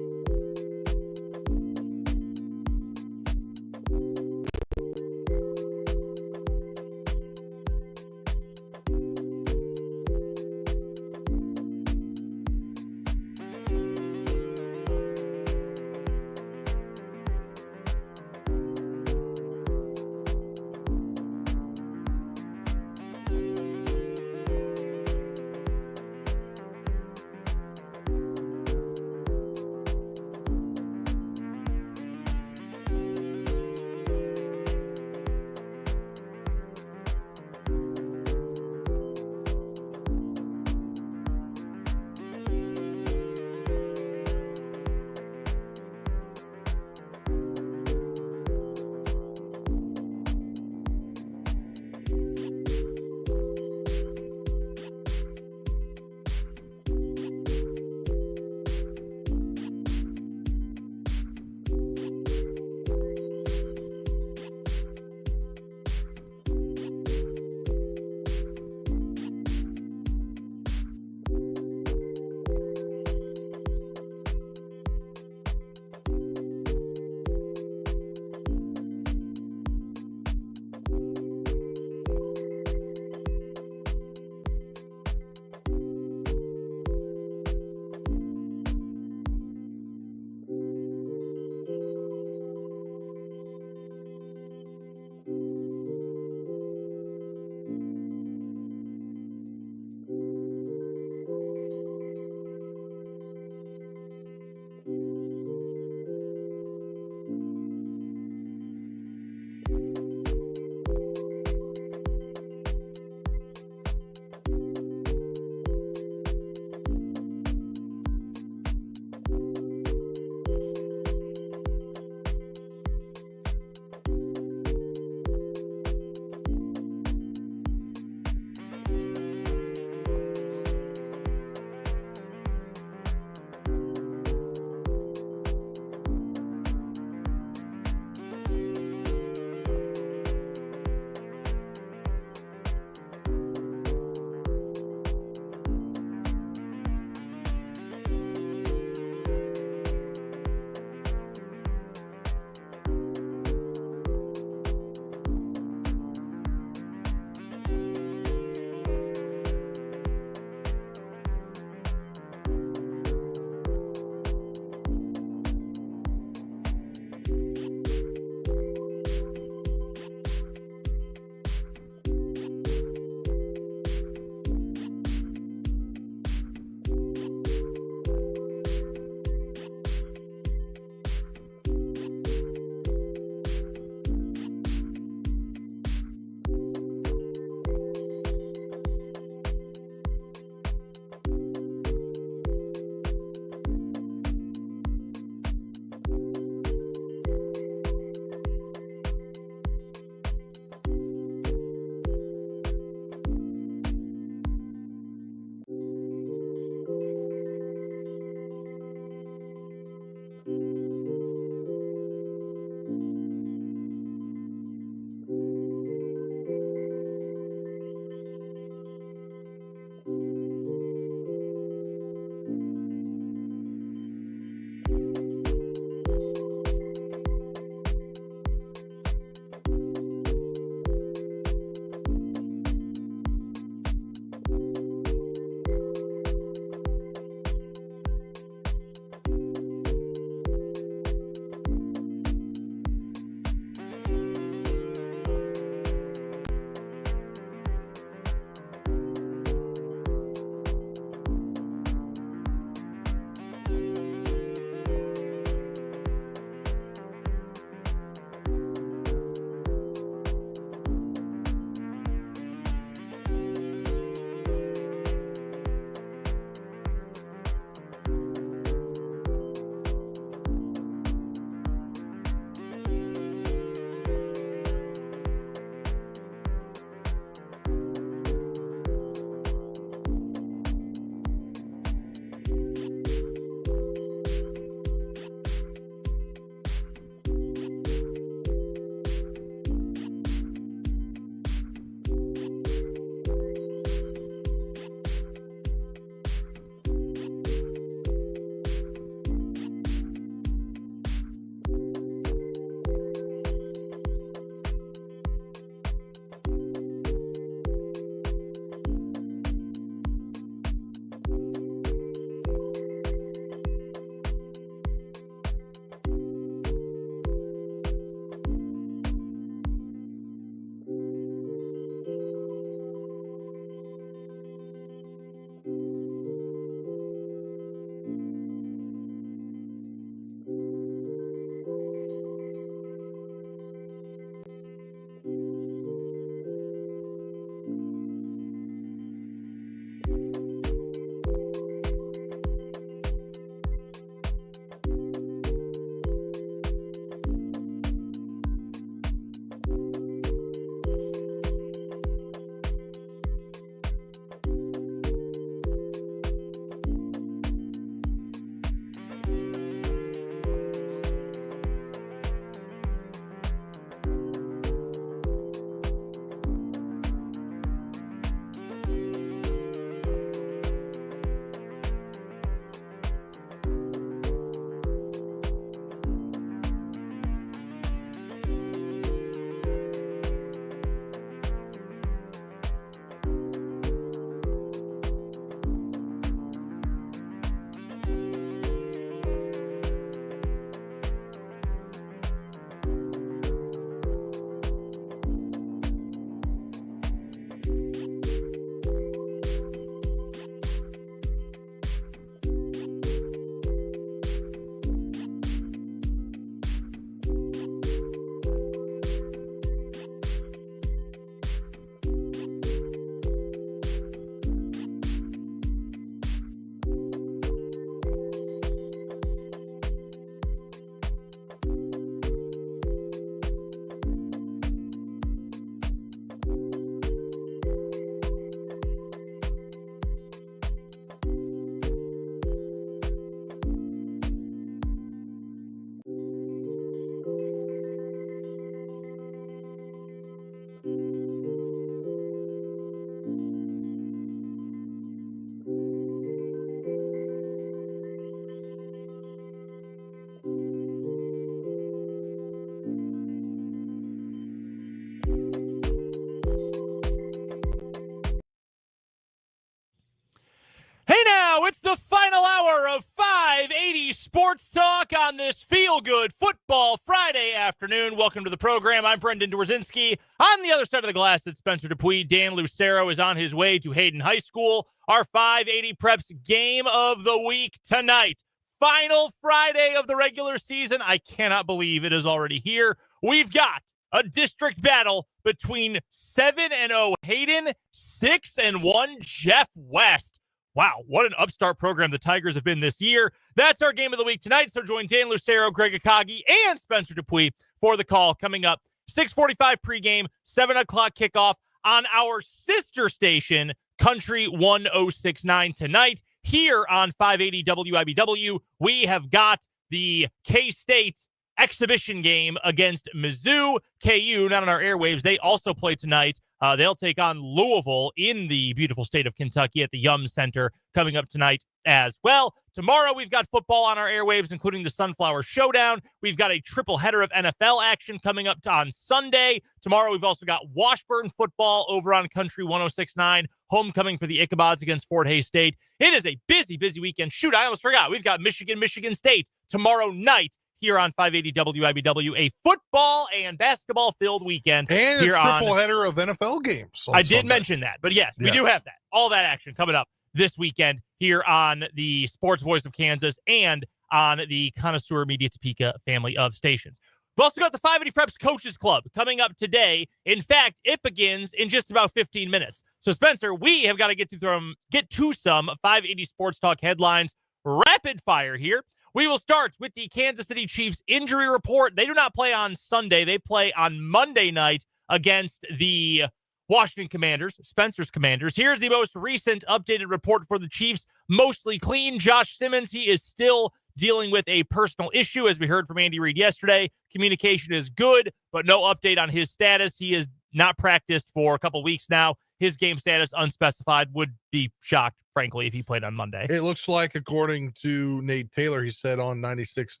Sports Talk on this feel-good football Friday afternoon. Welcome to the program. I'm Brendan Dworzinski. On the other side of the glass, it's Spencer Dupuis. Dan Lucero is on his way to Hayden High School. Our 580 Preps game of the week tonight. Final Friday of the regular season. I cannot believe it is already here. We've got a district battle between 7-0 Hayden, 6-1 Jeff West. Wow, what an upstart program the Tigers have been this year. That's our game of the week tonight. So join Dan Lucero, Greg Akagi, and Spencer Dupuis for the call coming up. 6:45 pregame, 7 o'clock kickoff on our sister station, Country 1069 tonight. Here on 580 WIBW, we have got the K-State exhibition game against Mizzou. KU, not on our airwaves. They also play tonight. They'll take on Louisville in the beautiful state of Kentucky at the Yum Center coming up tonight as well. Tomorrow, we've got football on our airwaves, including the Sunflower Showdown. We've got a triple header of NFL action coming up on Sunday. Tomorrow, we've also got Washburn football over on Country 1069. Homecoming for the Ichabods against Fort Hays State. It is a busy, busy weekend. Shoot, I almost forgot. We've got Michigan State tomorrow night here on 580 WIBW, a football and basketball-filled weekend. And here a triple header of NFL games. I did mention that, but yes, we do have that. All that action coming up this weekend here on the Sports Voice of Kansas and on the Connoisseur Media Topeka family of stations. We've also got the 580 Preps Coaches Club coming up today. In fact, it begins in just about 15 minutes. So, Spencer, we have got to get to some 580 Sports Talk headlines rapid fire here. We will start with the Kansas City Chiefs injury report. They do not play on Sunday. They play on Monday night against the Washington Commanders, Spencer's Commanders. Here's the most recent updated report for the Chiefs. Mostly clean. Josh Simmons, he is still dealing with a personal issue, as we heard from Andy Reid yesterday. Communication is good, but no update on his status. He is not practiced for a couple weeks now. His game status unspecified. Would be shocked, frankly, if he played on Monday. It looks like, according to Nate Taylor, he said on 96.5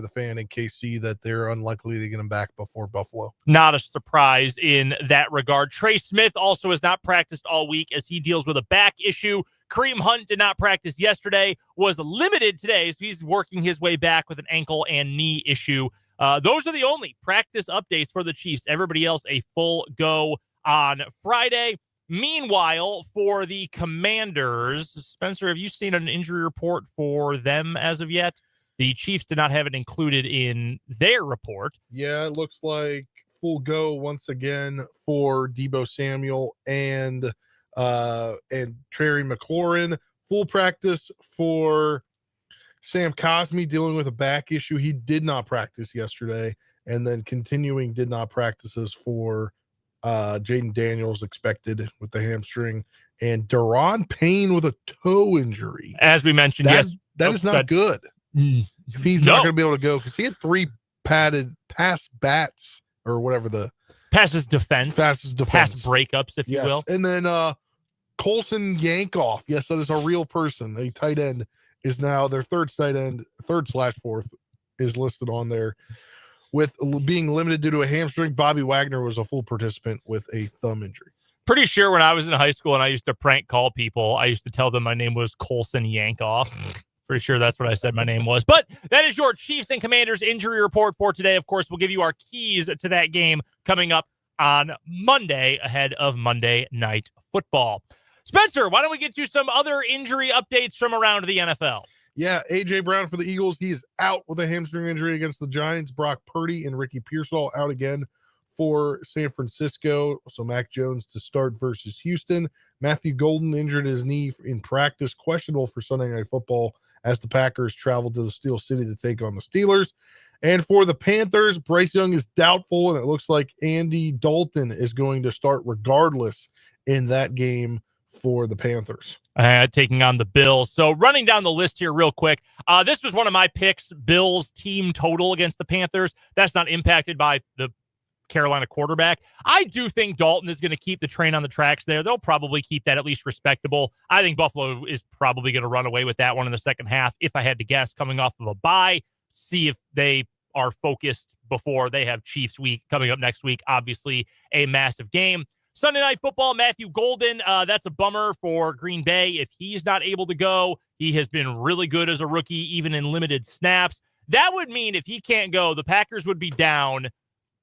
The Fan in KC that they're unlikely to get him back before Buffalo. Not a surprise in that regard. Trey Smith also has not practiced all week as he deals with a back issue. Kareem Hunt did not practice yesterday, was limited today, so he's working his way back with an ankle and knee issue. Those are the only practice updates for the Chiefs. Everybody else a full go on Friday. Meanwhile, for the Commanders, Spencer, have you seen an injury report for them as of yet? The Chiefs did not have it included in their report. Yeah, it looks like full go once again for Deebo Samuel and Terry McLaurin. Full practice for Sam Cosmi dealing with a back issue. He did not practice yesterday, and then continuing did not practices for Jaden Daniels expected with the hamstring, and Daron Payne with a toe injury. As we mentioned, that is not good. If he's not going to be able to go, because he had 3 padded pass bats or whatever the passes defense, pass breakups, if you will. And then Colson Yankoff. Yes, that is a real person. A tight end is now their third / fourth is listed on there. With being limited due to a hamstring, Bobby Wagner was a full participant with a thumb injury. Pretty sure when I was in high school and I used to prank call people, I used to tell them my name was Colson Yankoff. Pretty sure that's what I said my name was. But that is your Chiefs and Commanders injury report for today. Of course, we'll give you our keys to that game coming up on Monday ahead of Monday Night Football. Spencer, why don't we get to some other injury updates from around the NFL? Yeah, A.J. Brown for the Eagles. He's out with a hamstring injury against the Giants. Brock Purdy and Ricky Pearsall out again for San Francisco. So Mac Jones to start versus Houston. Matthew Golden injured his knee in practice, questionable for Sunday Night Football as the Packers travel to the Steel City to take on the Steelers. And for the Panthers, Bryce Young is doubtful, and it looks like Andy Dalton is going to start regardless in that game for the Panthers. Taking on the Bills. So running down the list here real quick. This was one of my picks, Bills team total against the Panthers. That's not impacted by the Carolina quarterback. I do think Dalton is going to keep the train on the tracks there. They'll probably keep that at least respectable. I think Buffalo is probably going to run away with that one in the second half, if I had to guess, coming off of a bye. See if they are focused before they have Chiefs week coming up next week. Obviously, a massive game. Sunday Night Football, Matthew Golden, that's a bummer for Green Bay if he's not able to go. He has been really good as a rookie, even in limited snaps. That would mean if he can't go, the Packers would be down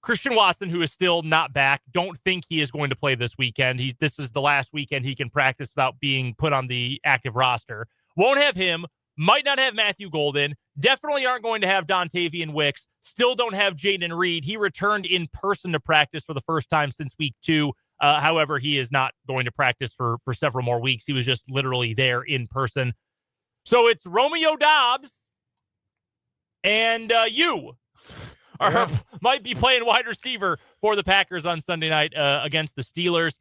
Christian Watson, who is still not back. Don't think he is going to play this weekend. This is the last weekend he can practice without being put on the active roster. Won't have him. Might not have Matthew Golden. Definitely aren't going to have Dontavian Wicks. Still don't have Jaden Reed. He returned in person to practice for the first time since week 2. However, he is not going to practice for several more weeks. He was just literally there in person. So it's Romeo Doubs and you might be playing wide receiver for the Packers on Sunday night against the Steelers.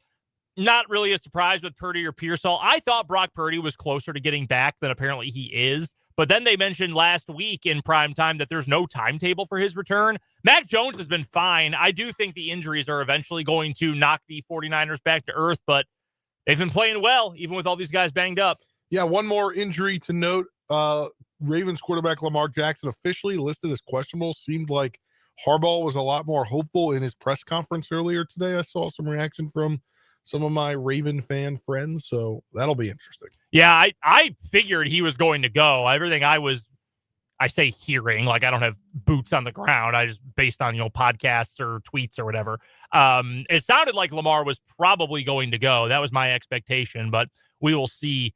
Not really a surprise with Purdy or Pearsall. I thought Brock Purdy was closer to getting back than apparently he is. But then they mentioned last week in prime time that there's no timetable for his return. Mac Jones has been fine. I do think the injuries are eventually going to knock the 49ers back to earth, but they've been playing well, even with all these guys banged up. Yeah, one more injury to note. Ravens quarterback Lamar Jackson officially listed as questionable. Seemed like Harbaugh was a lot more hopeful in his press conference earlier today. I saw some reaction from some of my Raven fan friends, so that'll be interesting. Yeah, I figured he was going to go. Everything I say hearing, like I don't have boots on the ground. I just based on, podcasts or tweets or whatever. It sounded like Lamar was probably going to go. That was my expectation, but we will see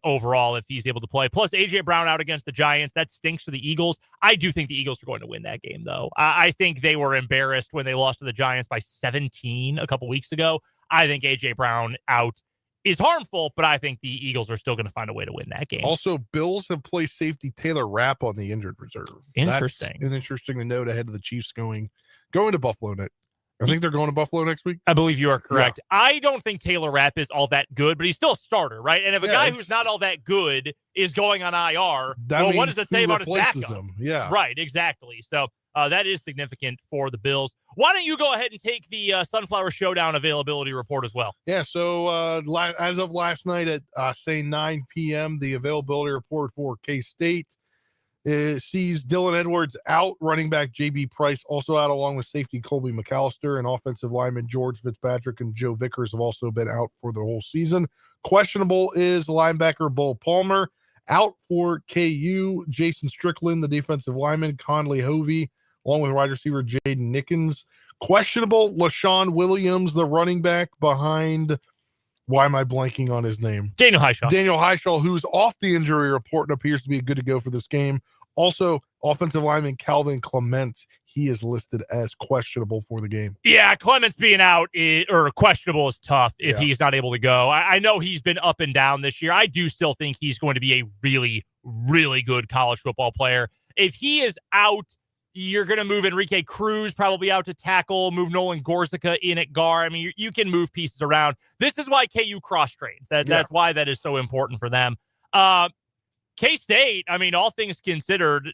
overall if he's able to play. Plus A.J. Brown out against the Giants. That stinks for the Eagles. I do think the Eagles are going to win that game, though. I think they were embarrassed when they lost to the Giants by 17 a couple weeks ago. I think A.J. Brown out is harmful, but I think the Eagles are still going to find a way to win that game. Also, Bills have placed safety Taylor Rapp on the injured reserve. Interesting. That's interesting to note ahead of the Chiefs going to Buffalo next. I think they're going to Buffalo next week. I believe you are correct. Yeah. I don't think Taylor Rapp is all that good, but he's still a starter, right? And if a guy who's not all that good is going on IR, what does it say about his backup? Him. Yeah. Right, exactly. So that is significant for the Bills. Why don't you go ahead and take the Sunflower Showdown availability report as well? Yeah, so as of last night at, say, 9 p.m., the availability report for K-State sees Dylan Edwards out, running back J.B. Price also out, along with safety Colby McAllister, and offensive lineman George Fitzpatrick and Joe Vickers have also been out for the whole season. Questionable is linebacker Bull Palmer. Out for KU, Jason Strickland, the defensive lineman, Conley Hovey, along with wide receiver Jaden Nickens. Questionable, LaShawn Williams, the running back behind, why am I blanking on his name? Daniel Highshaw, who's off the injury report and appears to be good to go for this game. Also, offensive lineman Calvin Clements, he is listed as questionable for the game. Yeah, Clements being out or questionable is tough if he's not able to go. I know he's been up and down this year. I do still think he's going to be a really, really good college football player. If he is out, you're going to move Enrique Cruz probably out to tackle, move Nolan Gorzica in at guard. I mean, you can move pieces around. This is why KU cross-trains. That's why that is so important for them. K-State, I mean, all things considered,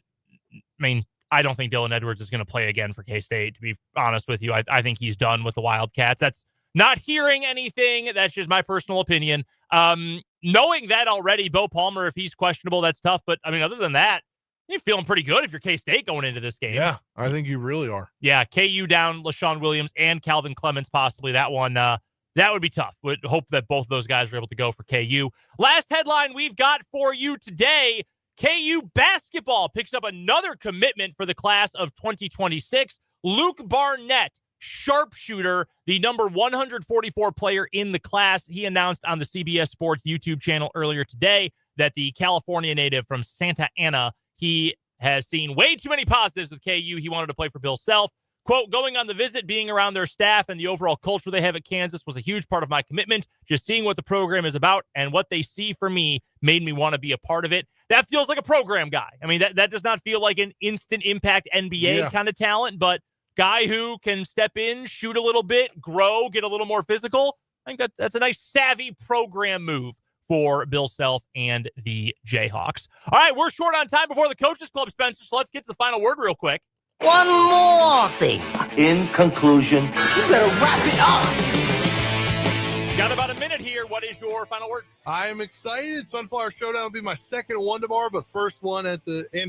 I don't think Dylan Edwards is going to play again for K-State, to be honest with you. I think he's done with the Wildcats. That's not hearing anything. That's just my personal opinion. Knowing that already, Bo Palmer, if he's questionable, that's tough. But, other than that, you're feeling pretty good if you're K-State going into this game. Yeah, I think you really are. Yeah, KU down LaShawn Williams and Calvin Clements possibly. That one, that would be tough. Would hope that both of those guys are able to go for KU. Last headline we've got for you today, KU basketball picks up another commitment for the class of 2026. Luke Barnett, sharpshooter, the number 144 player in the class. He announced on the CBS Sports YouTube channel earlier today that the California native from Santa Ana, he has seen way too many positives with KU. He wanted to play for Bill Self. Quote, going on the visit, being around their staff and the overall culture they have at Kansas was a huge part of my commitment. Just seeing what the program is about and what they see for me made me want to be a part of it. That feels like a program guy. That does not feel like an instant impact NBA kind of talent, but guy who can step in, shoot a little bit, grow, get a little more physical. I think that's a nice savvy program move for Bill Self and the Jayhawks. All right, we're short on time before the Coaches Club, Spencer, so let's get to the final word real quick. One more thing. In conclusion, you better wrap it up. Got about a minute here. What is your final word? I'm excited. Sunflower Showdown will be my second one tomorrow, but first one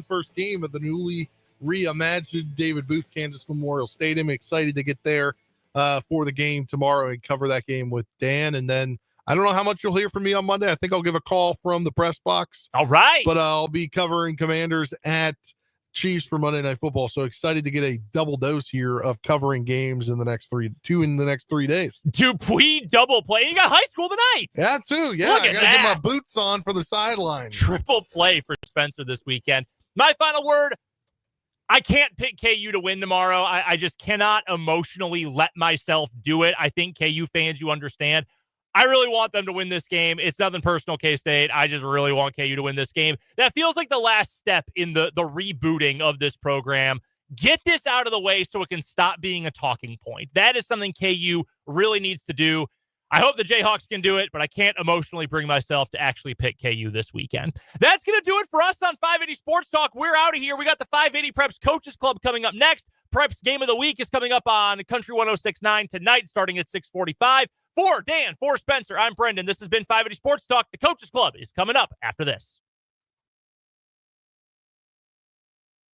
first game at the newly reimagined David Booth Kansas Memorial Stadium. Excited to get there for the game tomorrow and cover that game with Dan. And then I don't know how much you'll hear from me on Monday. I think I'll give a call from the press box. All right. But I'll be covering Commanders at Chiefs for Monday Night Football. So excited to get a double dose here of covering games in the next 3 days. Dupuis double play. You got high school tonight. Yeah, too. Yeah, Look I at got to that. get my boots on for the sideline. Triple play for Spencer this weekend. My final word, I can't pick KU to win tomorrow. I just cannot emotionally let myself do it. I think KU fans, you understand. I really want them to win this game. It's nothing personal, K-State. I just really want KU to win this game. That feels like the last step in the rebooting of this program. Get this out of the way so it can stop being a talking point. That is something KU really needs to do. I hope the Jayhawks can do it, but I can't emotionally bring myself to actually pick KU this weekend. That's going to do it for us on 580 Sports Talk. We're out of here. We got the 580 Preps Coaches Club coming up next. Preps Game of the Week is coming up on Country 106.9 tonight, starting at 6:45. For Dan, for Spencer, I'm Brendan. This has been 580 Sports Talk. The Coaches Club is coming up after this.